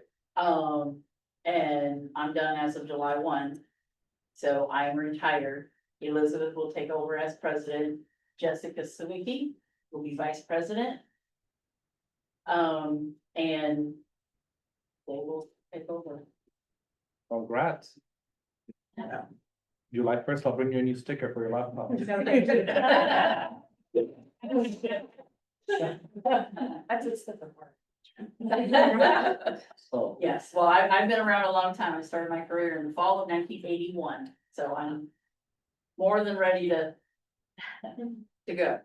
And I'm done as of July 1. So I am retired. Elizabeth will take over as president. Jessica Sawicki will be vice president. And they will take over. congrats. Yeah. July 1st, I'll bring you a new sticker for your laptop. That's a step apart. So, Yes, well, I've been around a long time. I started my career in the fall of 1981, so I'm more than ready to go.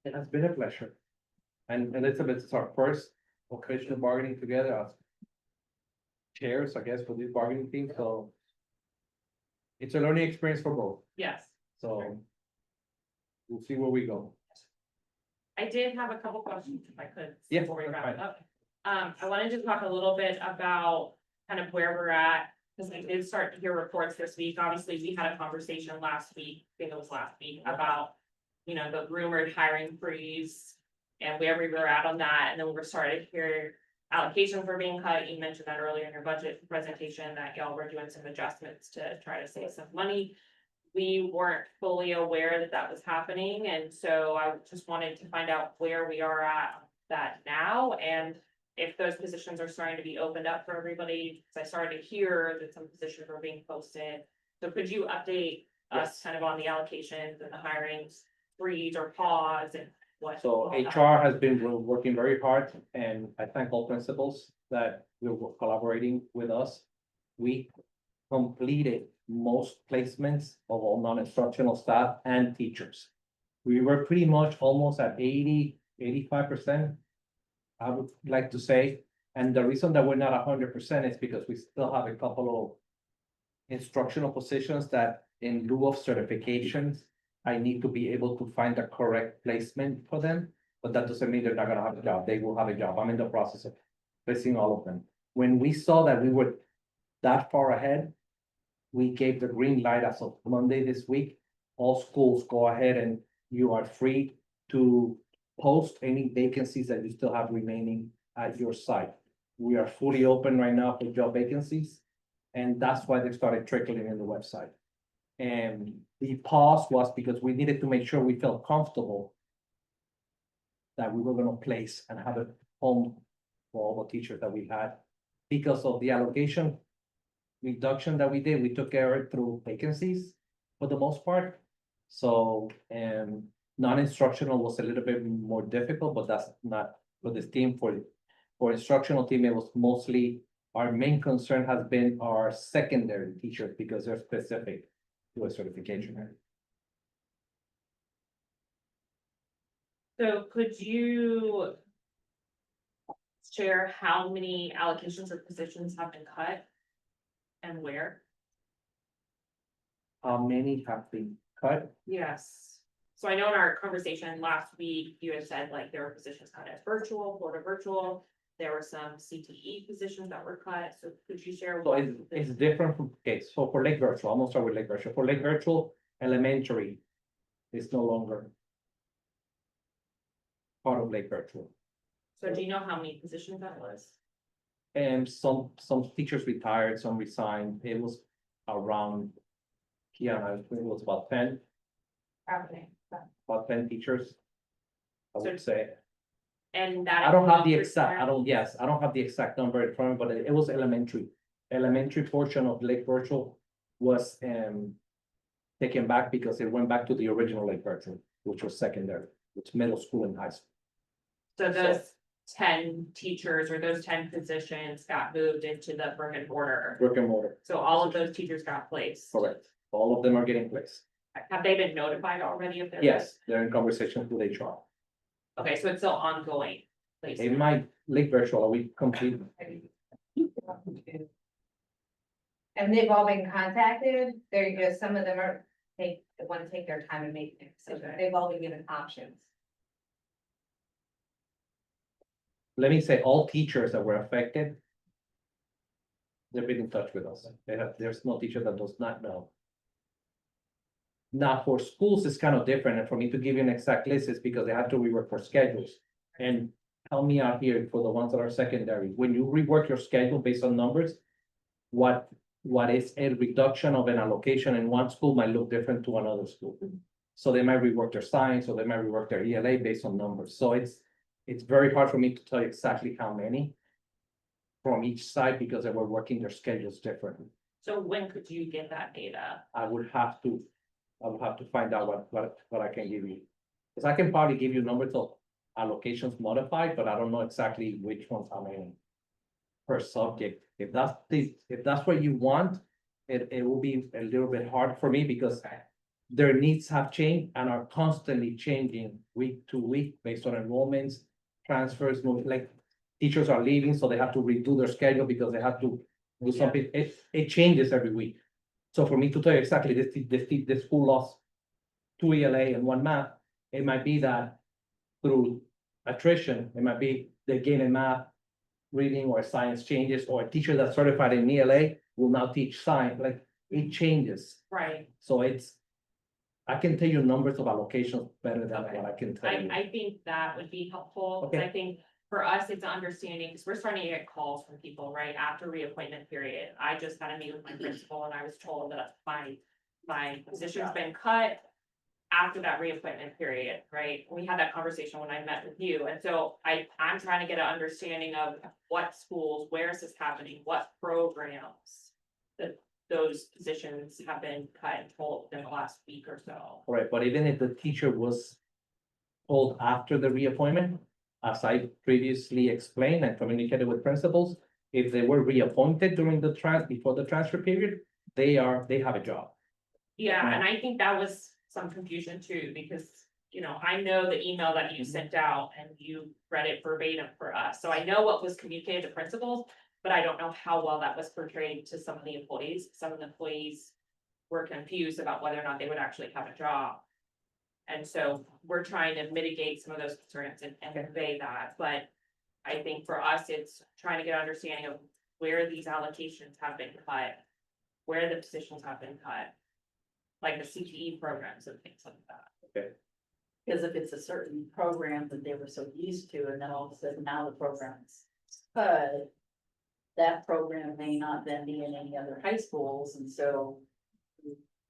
it has been a pleasure. And Elizabeth, it's our first occasional bargaining together as chairs, I guess, for this bargaining team, so it's a learning experience for both, Yes. so we'll see where we go. I did have a couple questions if I could. Yeah, Before we that's wrap it fine. up. I wanted to talk a little bit about kind of where we're at, because I did start to hear reports this week. Obviously, we had a conversation last week, I think it was last week, about, you know, the rumored hiring freeze and where we were at on that, and then we were starting to hear allocations were being cut. You mentioned that earlier in your budget presentation, that y'all were doing some adjustments to try to save some money. We weren't fully aware that that was happening, and so I just wanted to find out where we are at that now, and if those positions are starting to be opened up for everybody, because I started to hear that some positions were being posted. So could you update us kind of on the allocations and the hirings, freeze or pause, and what? So HR has been working very hard, and I thank all principals that were collaborating with us. We completed most placements of all non-instructional staff and teachers. We were pretty much almost at 85%. I would like to say, and the reason that we're not 100% is because we still have a couple of instructional positions that in lieu of certifications, I need to be able to find the correct placement for them, but that doesn't mean they're not gonna have a job. They will have a job. I'm in the process of placing all of them. When we saw that we were that far ahead, we gave the green light as of Monday this week. All schools go ahead and you are free to post any vacancies that you still have remaining at your site. We are fully open right now for job vacancies, and that's why they started trickling in the website. And the pause was because we needed to make sure we felt comfortable that we were gonna place and have a home for all the teachers that we had. Because of the allocation reduction that we did, we took care of it through vacancies for the most part. So, and non-instructional was a little bit more difficult, but that's not for this team. For instructional team, it was mostly, our main concern has been our secondary teachers because they're specific to a certification. So could you share how many allocations or positions have been cut? And where? How many have been cut? Yes. So I know in our conversation last week, you had said like there were positions cut as virtual, Florida virtual. There were some CTE positions that were cut, so could you share? So what it's the- different from, okay, so for Lake Virtual, I'm gonna start with Lake Virtual. For Lake Virtual, elementary is no longer part of Lake Virtual. So do you know how many positions that was? And some teachers retired, some resigned. It was around, yeah, I think it was about 10 teachers. I would say. And that. I don't have the includes exact, I retirement? don't, yes, I don't have the exact number in front, but it was elementary. Elementary portion of Lake Virtual was taken back because it went back to the original Lake Virtual, which was secondary, which middle school and high school. So those 10 teachers or those 10 positions got moved into the brick and mortar. Brick and mortar, So all of those teachers got placed. correct. All of them are getting placed. Have they been notified already of their? Yes, they're in conversation with HR. Okay, so it's still ongoing. In placement. my Lake Virtual, are we complete? And they've all been contacted, they're just, some of them are, they want to take their time and make a decision, they've all been given options. Let me say, all teachers that were affected. They've been in touch with us. There's no teacher that does not know. Now, for schools, it's kind of different, and for me to give you an exact list is because they have to rework for schedules. And help me out here for the ones that are secondary, when you rework your schedule based on numbers. What is a reduction of an allocation in one school might look different to another school. So they might rework their science, or they might rework their ELA based on numbers, so it's very hard for me to tell you exactly how many. From each side, because they were working their schedules differently. So when could you get that data? I would have to find out what I can give you. Because I can probably give you numbers of allocations modified, but I don't know exactly which ones how many. Per subject, if that's what you want, it will be a little bit hard for me because. Their needs have changed and are constantly changing week to week based on enrollments, transfers, like. Teachers are leaving, so they have to redo their schedule because they have to do something, it changes every week. So for me to tell you exactly, this school lost 2 ELA and 1 math, it might be that through attrition, it might be they gain in math, reading or science changes, or a teacher that's certified in ELA will now teach science, like it changes. Right, So I can tell you numbers of allocations better than what I can tell you. I think that would be helpful, 'cause Okay. I think for us, it's understanding, because we're starting to get calls from people, right, after reappointment period. I just had a meeting with my principal and I was told that my position's been cut. After that reappointment period, right? We had that conversation when I met with you, and so I'm trying to get an understanding of what schools, where is this happening, what programs. That those positions have been cut and told in the last week or so. Right, but even if the teacher was told after the reappointment, as I previously explained and communicated with principals, if they were reappointed during before the transfer period, they have a job. Yeah, and I think that was some confusion too, because, I know the email that you sent out and you read it verbatim for us, so I know what was communicated to principals. But I don't know how well that was portrayed to some of the employees. Some of the employees were confused about whether or not they would actually have a job. And so we're trying to mitigate some of those concerns and convey that, but I think for us, it's trying to get understanding of where these allocations have been cut. Where the positions have been cut. Like the CTE programs and things like that. Because if it's a certain program that they were so used to, and then all of a sudden now the program's cut. That program may not then be in any other high schools, and so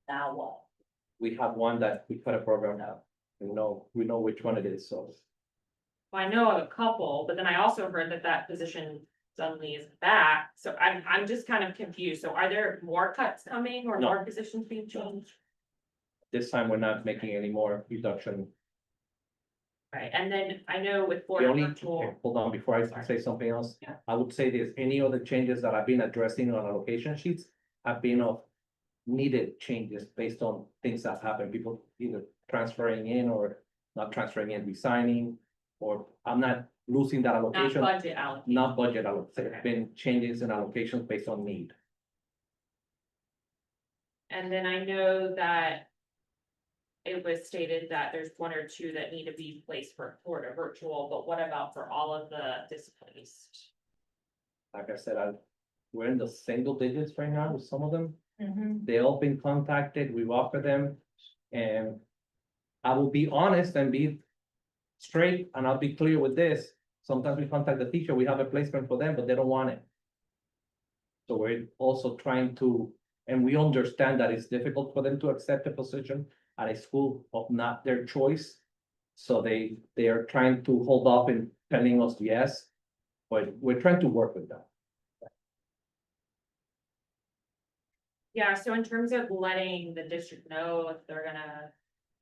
now what? We have one that we cut a program out. We know which one it is, so. Well, I know of a couple, but then I also heard that position suddenly is back, so I'm just kind of confused. So are there more cuts coming or No. more positions being changed? This time we're not making any more reduction. Right, and then I know with The Florida only, virtual, okay, hold on, before I Sorry. say something else, Yeah. I would say there's any other changes that I've been addressing on allocation sheets have been of needed changes based on things that happen, people either transferring in or not transferring and resigning, or I'm not losing that Not allocation, budget allocation. not budget allocation. It's been changes in allocations based on need. And then I know that. It was stated that there's one or two that need to be placed for Florida virtual, but what about for all of the displaced? Like I said, we're in the single digits right now with some of them. Mm-hmm. They all been contacted, we've offered them, and I will be honest and be straight, and I'll be clear with this. Sometimes we contact the teacher, we have a placement for them, but they don't want it. So we're also trying to, and we understand that it's difficult for them to accept a position at a school of not their choice. So they are trying to hold off in telling us yes, but we're trying to work with them. Yeah, so in terms of letting the district know if they're gonna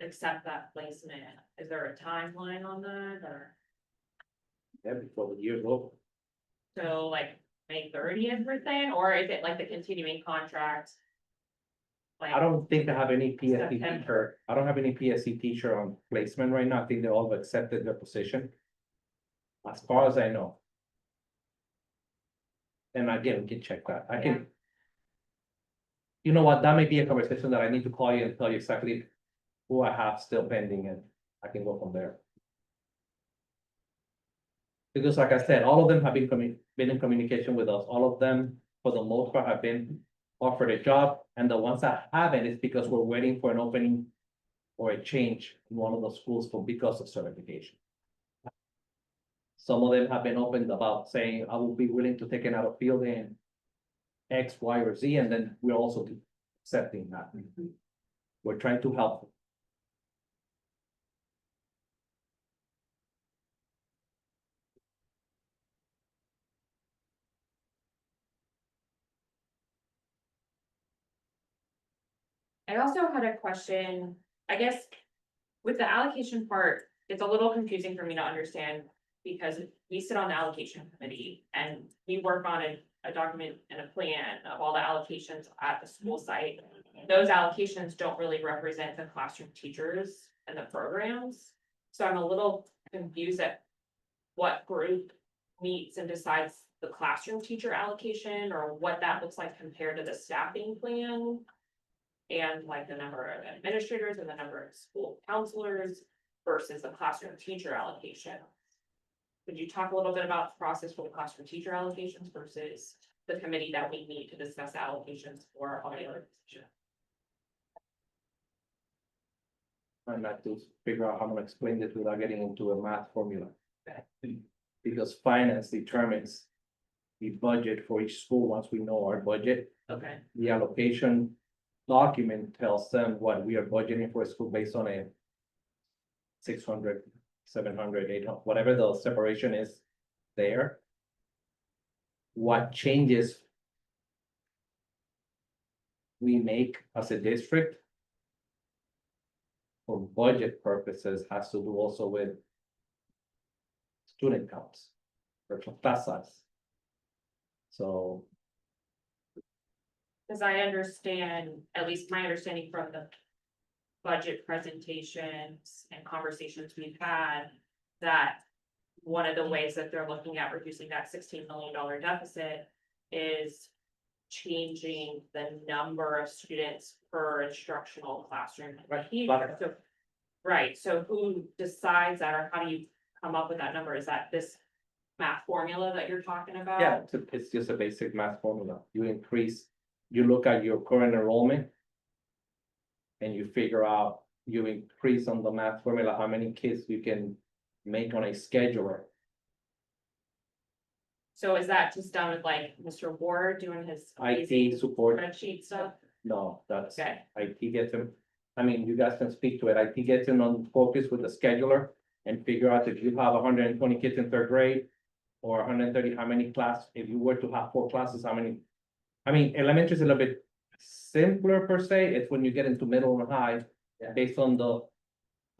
accept that placement, is there a timeline on that, or? Yeah, before the year's over. So like May 30th or thing, or is it like the continuing contract? Like, I don't think I have any PSC September. teacher, I don't have any PSC teacher on placement right now, I think they all have accepted their position. As far as I know. And again, we can check that, I can. You know what, that may be a conversation that I need to call you and tell you exactly who I have still pending, and I can go from there. Because like I said, all of them have been in communication with us, all of them, for the most part, have been offered a job, and the ones that haven't is because we're waiting for an opening or a change in one of the schools because of certification. Some of them have been opened about saying, I will be willing to take it out of field in X, Y, or Z, and then we're also accepting that. We're trying to help. I also had a question, I guess. With the allocation part, it's a little confusing for me to understand. Because we sit on the allocation committee and we work on a document and a plan of all the allocations at the school site. Those allocations don't really represent the classroom teachers and the programs. So I'm a little confused at what group meets and decides the classroom teacher allocation, or what that looks like compared to the staffing plan. And like the number of administrators and the number of school counselors versus the classroom teacher allocation. Could you talk a little bit about the process for the classroom teacher allocations versus the committee that we need to discuss allocations for all the other positions? And not to figure out how to explain this without getting into a math formula. Because finance determines the budget for each school. Once we know our budget, Okay, the allocation document tells them what we are budgeting for a school based on a 600, 700, 800, whatever the separation is there. What changes we make as a district for budget purposes has to do also with student counts or class size. So because I understand, at least my understanding from the budget presentations and conversations we've had, that one of the ways that they're looking at reducing that $16 million deficit is changing the number of students per instructional classroom. Right. So, right, so who decides that, or how do you come up with that number? Is that this math formula that you're talking about? yeah, it's just a basic math formula. You look at your current enrollment. And you figure out, you increase on the math formula, how many kids you can make on a scheduler. So is that just done with like Mr. Ward doing his IT support, spreadsheet stuff? no, that's, Okay, IT gets him. I mean, you guys can speak to it, IT gets in on focus with the scheduler. And figure out if you have 120 kids in third grade. Or 130, how many class, if you were to have 4 classes, how many? I mean, elementary is a little bit simpler per se, it's when you get into middle and high. Based on the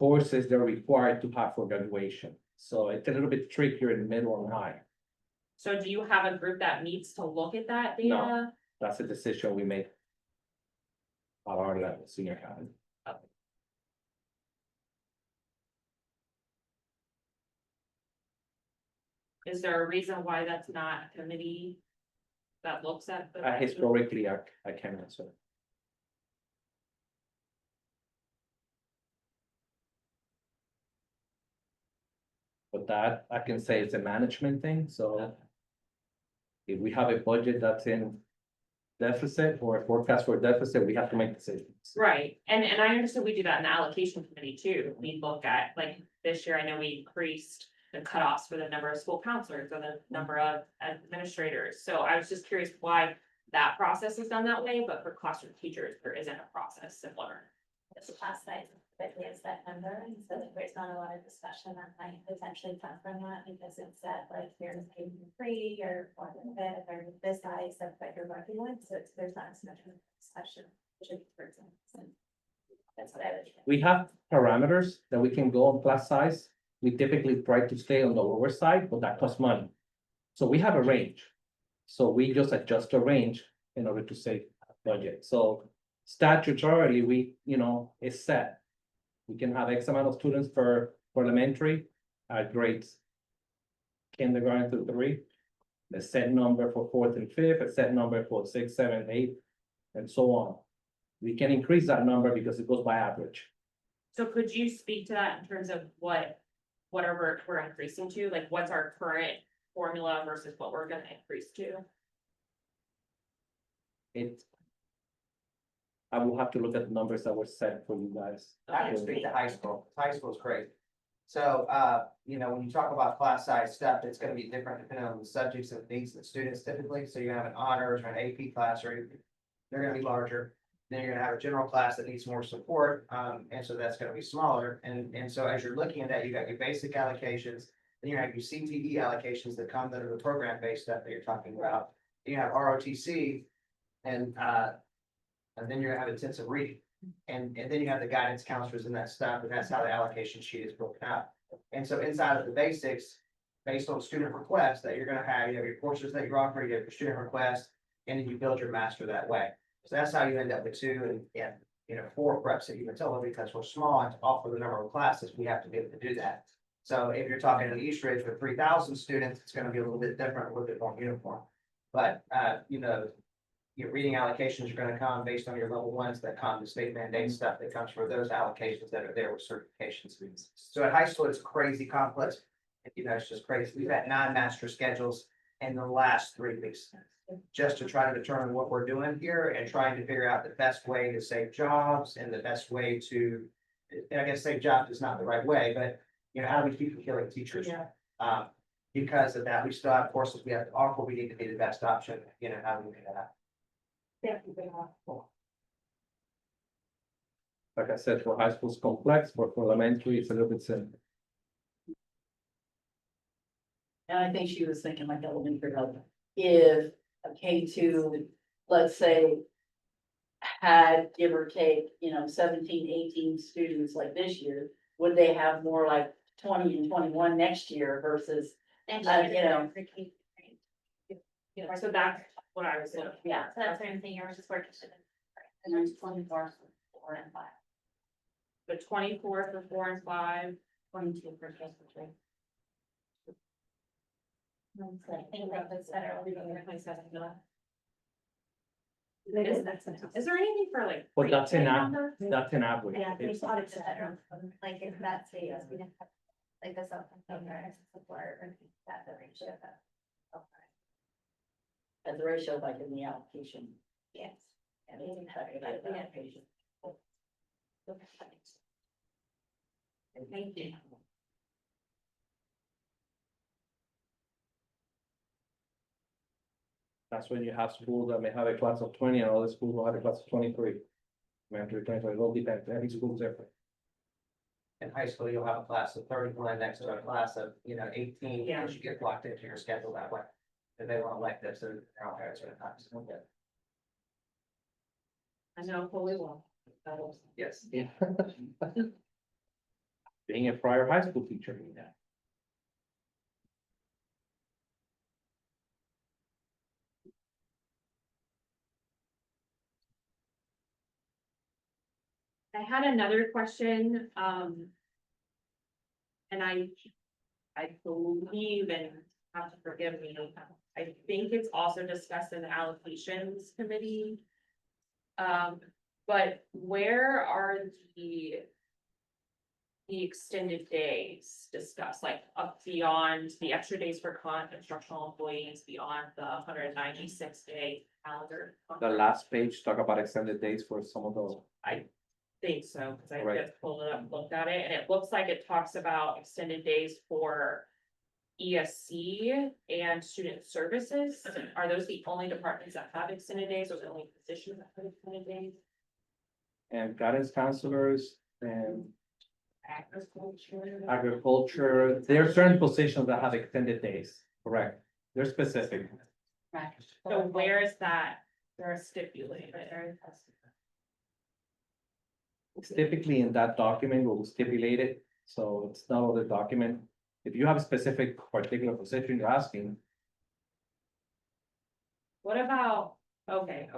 courses they're required to have for graduation. So it's a little bit trickier in middle and high. so do you have a group that needs to look at that data? That's a decision we make. At our level, senior high. Is there a reason why that's not a committee that looks at the? Historically, I can't answer. But that, I can say it's a management thing, so. If we have a budget that's in deficit or a forecast for deficit, we have to make decisions. Right, and I understood we do that in the allocation committee too. We look at, like, this year, I know we increased the cutoffs for the number of school counselors or the number of administrators. So I was just curious why that process is done that way, but for classroom teachers, there isn't a process similar. It's a class size, but it's that number, and so there's not a lot of discussion that might potentially come from that, because it's that, like, here's paying free, or more than a bit, or this size of what you're working with, so there's not as much of a discussion, which is, for example, so that's what I would. We have parameters that we can go on class size. We typically try to stay on the lower side, but that costs money. So we have a range. So we just adjust the range in order to save budget. So statutorily, we, is set. We can have X amount of students for elementary grades. Kindergarten through 3, a set number for 4th and 5th, a set number for 6th, 7th, 8th, and so on. We can increase that number because it goes by average. So could you speak to that in terms of whatever we're increasing to, like, what's our current formula versus what we're gonna increase to? I will have to look at the numbers that were set for you guys. I can speak to high school. High school is great. So, when you talk about class size stuff, it's gonna be different depending on the subjects and needs of the students typically. So you have an honors or an AP class, or they're gonna be larger. Then you're gonna have a general class that needs more support, and so that's gonna be smaller. And so as you're looking at that, you got your basic allocations, then you have your CTE allocations that come that are the program-based stuff that you're talking about. You have ROTC, and then you're gonna have intensive reading. And then you have the guidance counselors and that stuff, and that's how the allocation sheet is broken out. And so inside of the basics, based on student requests that you're gonna have, you have your courses that you're offering, you have your student requests, and then you build your master that way. So that's how you end up with 2 and 4 preps at Umatilla, because we're small and to offer the number of classes, we have to be able to do that. So if you're talking in East Ridge with 3,000 students, it's gonna be a little bit different, a little bit more uniform. But, your reading allocations are gonna come based on your level ones that come, the state mandate stuff that comes for those allocations that are there with certifications. So at high school, it's crazy complex. It's just crazy. We've had 9 master schedules in the last 3 weeks. Just to try to determine what we're doing here and trying to figure out the best way to save jobs and the best way to, and I guess save jobs is not the right way, but how do we keep from killing teachers? Because of that, we still have courses we have to offer. We need to be the best option, how do we do that? Like I said, for high school it's complex, but for elementary, it's a little bit simple. And I think she was thinking like elementary level. If a K2, let's say, had give or take, 17, 18 students like this year, would they have more like 20 and 21 next year versus, So that's what I was looking. Yeah, so that's what I'm thinking, we're just working. And there's 24, 4 and 5. The 24 for 4 and 5. 22 for K through 3. So I think that was better. Is there anything for like? But that's an number? That's an average. Yeah, they It's- thought it's better, like if that stays, we didn't have, like this up and support or that the ratio. as a ratio like in the allocation? Yes. And we can cut it out of the allocation. Thank you. That's when you have schools that may have a class of 20 and other schools will have a class of 23. Mandatory 23, it all depends, every school is different. In high school, you'll have a class of 31 next to a class of, 18, Yeah. because you get blocked into your schedule that way. If they want to elect this, so they're all parents at times. I know fully well. Yes. Yeah. Being a prior high school teacher. I had another question, and I believe, and have to forgive me, I think it's also discussed in the allocations committee. But where are the extended days discussed, like up beyond the extra days for instructional employees, beyond the 196-day calendar? The last page talk about extended days for some of those. Think so, because I Right. just pulled it up, and looked at it, and it looks like it talks about extended days for ESC and student services. Are those the only departments that have extended days, or the only positions that have extended days? And guidance counselors and Agriculture. agriculture, there are certain positions that have extended days, correct? They're specific. So where is that, they're stipulated? It's typically in that document where we stipulate it, so it's not all the document. If you have a specific particular position you're asking, What about, okay.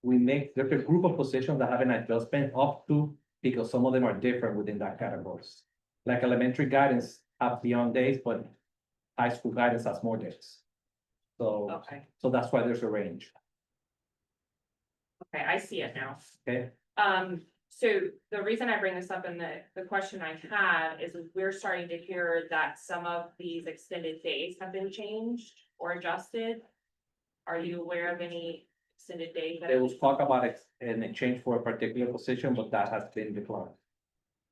there's a group of positions that have an adjustment up to, because some of them are different within that categories. Like elementary guidance have beyond days, but high school guidance has more days. So, Okay, so that's why there's a range, okay, I see it now. okay? So the reason I bring this up and the question I had is we're starting to hear that some of these extended days have been changed or adjusted. Are you aware of any extended days? that They have will been- talk about it in exchange for a particular position, but that has been declined.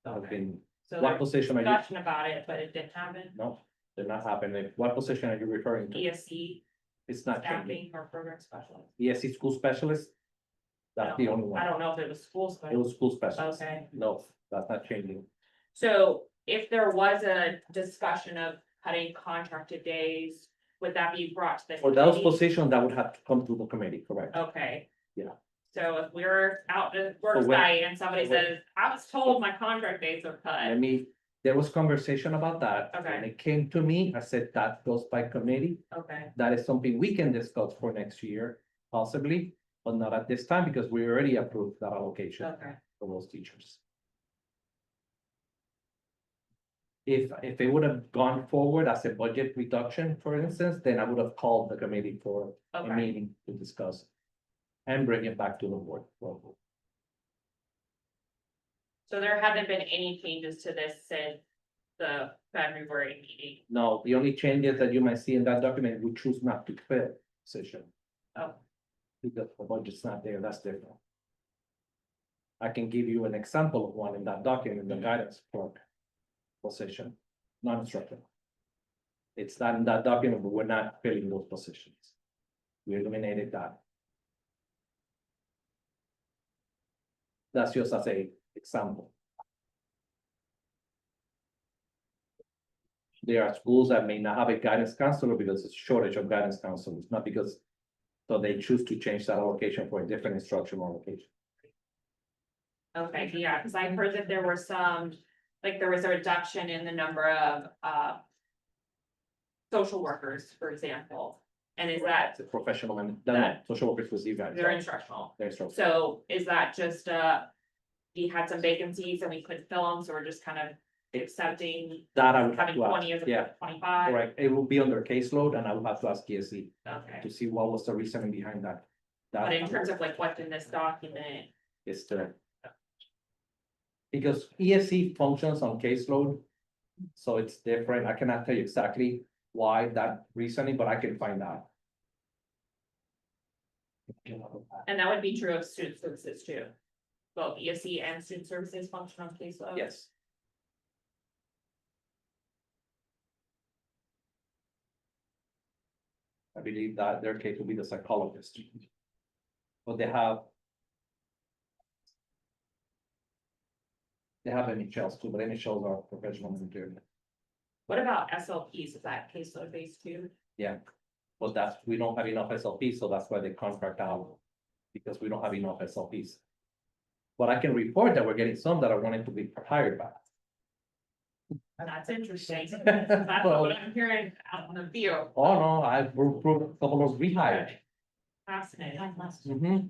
That has been, So what there's position are you? discussion about it, but it didn't happen. No, did not happen. What position are you referring to? ESC, It's not changing. staffing or program specialist. ESC school specialist? That's the only I one. don't know if it was school It specialist. was school specialist. Okay. No, that's not changing. So if there was a discussion of cutting contracted days, would that be brought to the? For those committee? positions, that would have to come to the committee, correct? Okay. Yeah. So if we're out at work So when- site and somebody so when- says, I was told my contract days are cut. There was conversation about that. Okay. When it came to me, I said that goes by committee. Okay, That is something we can discuss for next year, possibly, but not at this time because we already approved that allocation okay, for those teachers. If it would have gone forward as a budget reduction, for instance, then I would have called the committee for a okay. meeting to discuss. And bring it back to the board. So there haven't been any changes to this since the February meeting. No, the only changes that you might see in that document, we choose not to fill position. Oh. Because the budget's not there, that's different. I can give you an example of one in that document, the guidance clerk position, non-instructor. It's not in that document, but we're not filling those positions. We eliminated that. That's just as a example. There are schools that may not have a guidance counselor because it's shortage of guidance counselors, not because. So they choose to change that allocation for a different instructional location. Okay, yeah, because I heard that there were some, like, there was a reduction in the number of, social workers, for example. And is that, It's a professional and no, social workers receive guidance. they're instructional? They're instructional. So is that just, we had some vacancies and we couldn't fill them, so we're just kind of accepting That I would have having to 20 ask, as yeah, opposed to 25? correct. It will be under caseload and I will have to ask ESC Okay, to see what was the reasoning behind that. but in terms of like what's in this document, Is the. Because ESC functions on caseload. So it's different. I cannot tell you exactly why that reasoning, but I can find out. and that would be true of student services too. Both ESC and student services function on caseload? Yes. I believe that their case will be the psychologist. But they have. They have NHLs too, but NHLs are professional material. What about SLPs? Is that caseload based too? Yeah, but we don't have enough SLPs, so that's why they contract out. Because we don't have enough SLPs. But I can report that we're getting some that are wanting to be hired back. That's interesting. That's what I'm hearing out in the field. Oh, no, I've approved a couple of rehired. Fascinating. Mhm.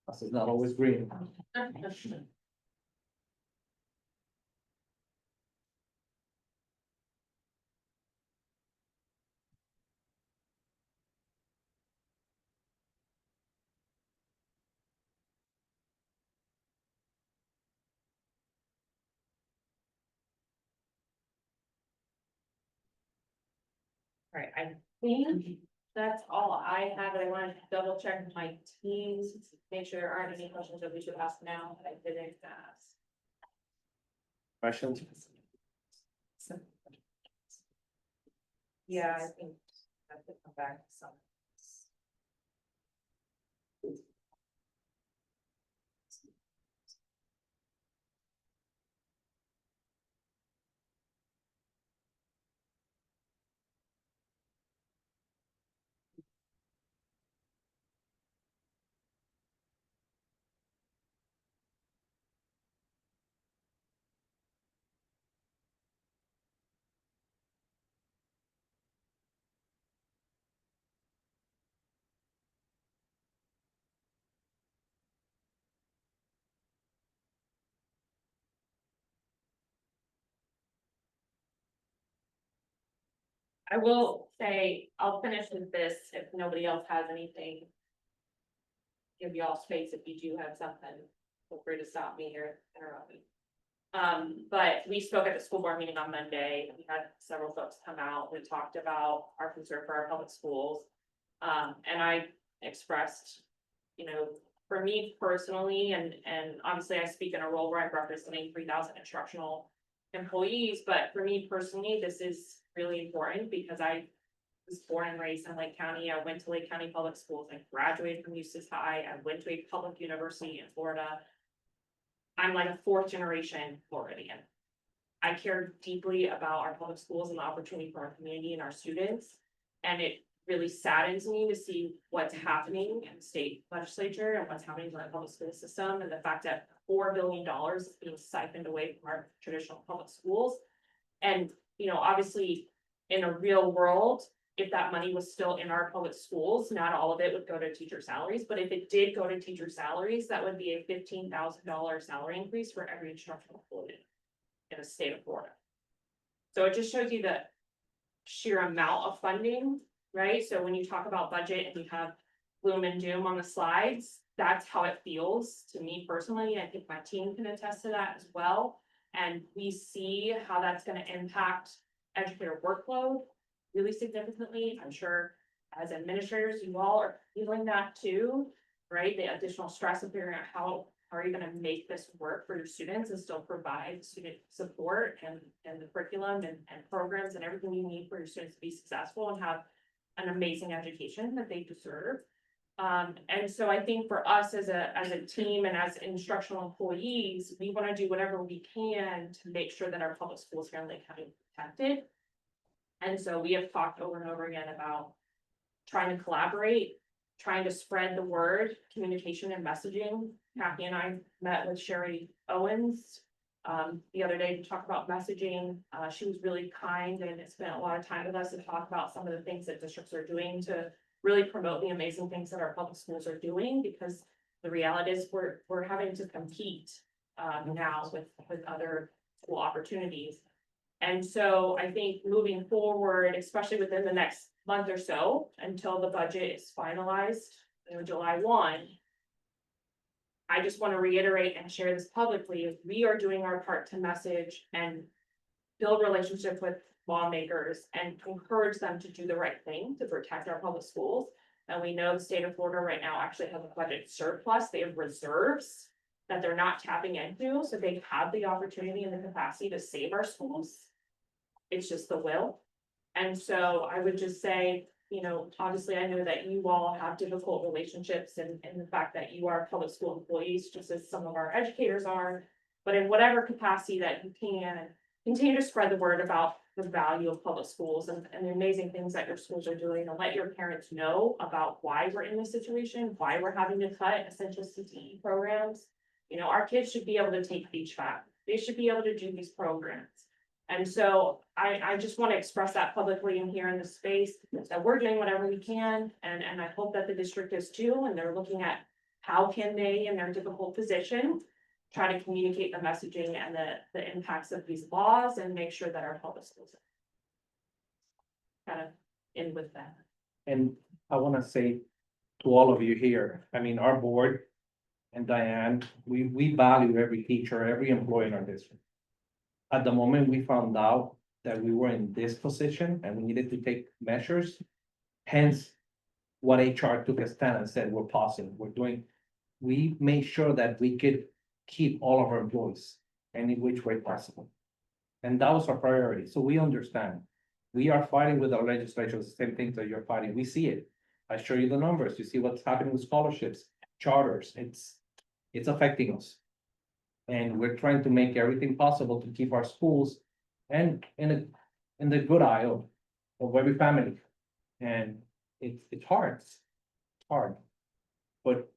This is not always green. Right, I think that's all I have, and I wanted to double check with my teams, make sure there aren't any questions that we should ask now that I didn't ask. Questions? Yeah, I think I have to come back to some. I will say, I'll finish with this if nobody else has anything. Give you all space if you do have something, feel free to stop me or interrupt me. But we spoke at the school board meeting on Monday, we had several folks come out, we talked about our concern for our public schools. And I expressed, you know, for me personally, and obviously I speak in a role where I'm representing 3,000 instructional employees, but for me personally, this is really important because I was born and raised in Lake County. I went to Lake County Public Schools. I graduated from Eustis High. I went to a public university in Florida. I'm like a fourth generation Floridian. I care deeply about our public schools and the opportunity for our community and our students. And it really saddens me to see what's happening in the state legislature and what's happening to our public school system, and the fact that $4 billion is being siphoned away from our traditional public schools. And, you know, obviously, in a real world, if that money was still in our public schools, not all of it would go to teacher salaries, but if it did go to teacher salaries, that would be a $15,000 salary increase for every instructional employee in the state of Florida. So it just shows you the sheer amount of funding, right? So when you talk about budget and you have gloom and doom on the slides, that's how it feels to me personally. I think my team can attest to that as well. And we see how that's going to impact educator workload really significantly. I'm sure as administrators, you all are feeling that too, right? The additional stress of figuring out how are you going to make this work for your students and still provide student support and the curriculum and programs and everything you need for your students to be successful and have an amazing education that they deserve. And so I think for us as a team and as instructional employees, we want to do whatever we can to make sure that our public schools here in Lake County are protected. And so we have talked over and over again about trying to collaborate, trying to spread the word, communication and messaging. Kathy and I met with Sherry Owens the other day to talk about messaging. She was really kind and spent a lot of time with us to talk about some of the things that districts are doing to really promote the amazing things that our public schools are doing, because the reality is we're having to compete now with other school opportunities. And so I think moving forward, especially within the next month or so, until the budget is finalized, you know, July 1. I just want to reiterate and share this publicly, if we are doing our part to message and build relationships with lawmakers and encourage them to do the right thing to protect our public schools. And we know the state of Florida right now actually has a budget surplus. They have reserves that they're not tapping into, so they have the opportunity and the capacity to save our schools. It's just the will. And so I would just say, you know, obviously I know that you all have difficult relationships and the fact that you are public school employees, just as some of our educators are. But in whatever capacity that you can, continue to spread the word about the value of public schools and the amazing things that your schools are doing, and let your parents know about why we're in this situation, why we're having to cut essential CTE programs. You know, our kids should be able to take HVAC. They should be able to do these programs. And so I just want to express that publicly in here in this space, that we're doing whatever we can, and I hope that the district is too, and they're looking at how can they, in their difficult position, try to communicate the messaging and the impacts of these laws and make sure that our public schools kind of in with that. And I wanna say to all of you here, I mean, our board and Diane, we value every teacher, every employee in our district. At the moment we found out that we were in this position and we needed to take measures, hence what HR took a stand and said, we're pausing, we're doing. We made sure that we could keep all of our employees any which way possible. And that was our priority, so we understand. We are fighting with our legislature, the same things that you're fighting, we see it. I show you the numbers, you see what's happening with scholarships, charters, it's affecting us. And we're trying to make everything possible to keep our schools and in the good eye of every family. And it's hard, it's hard. But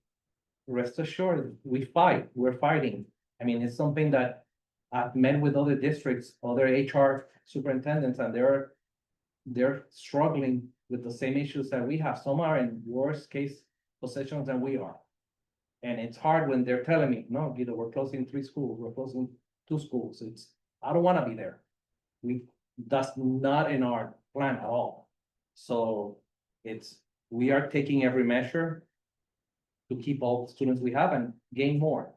rest assured, we're fighting. I mean, it's something that I've met with other districts, other HR superintendents, and they're struggling with the same issues that we have. Some are in worse case positions than we are. And it's hard when they're telling me, no, Guido, we're closing 3 schools, we're closing 2 schools. I don't wanna be there. That's not in our plan at all. So we are taking every measure to keep all the students we have and gain more.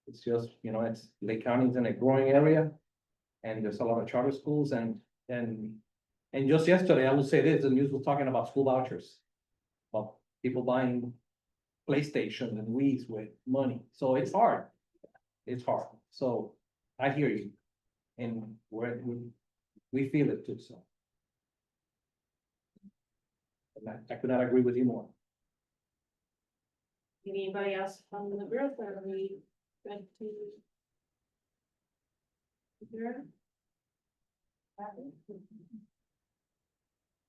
It's just, Lake County is in a growing area. And there's a lot of charter schools and just yesterday, I will say this, the news was talking about school vouchers. About people buying PlayStation and Wii's with money, so it's hard. It's hard, so I hear you. And we feel it too, so. And I could not agree with you more. Anybody else from the group, or are we good to? Adjourn?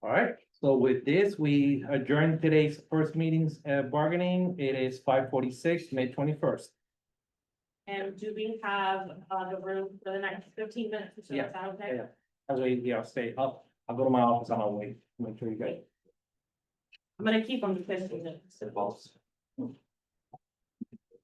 All right, so with this, we adjourn today's first meetings, bargaining. It is 5:46, May 21st. And do we have the room for the next 15 minutes or so? Yeah, Is that okay? yeah. As we, stay up. I'll go to my office on my way, make sure you guys. I'm gonna keep them to 15 minutes. It involves.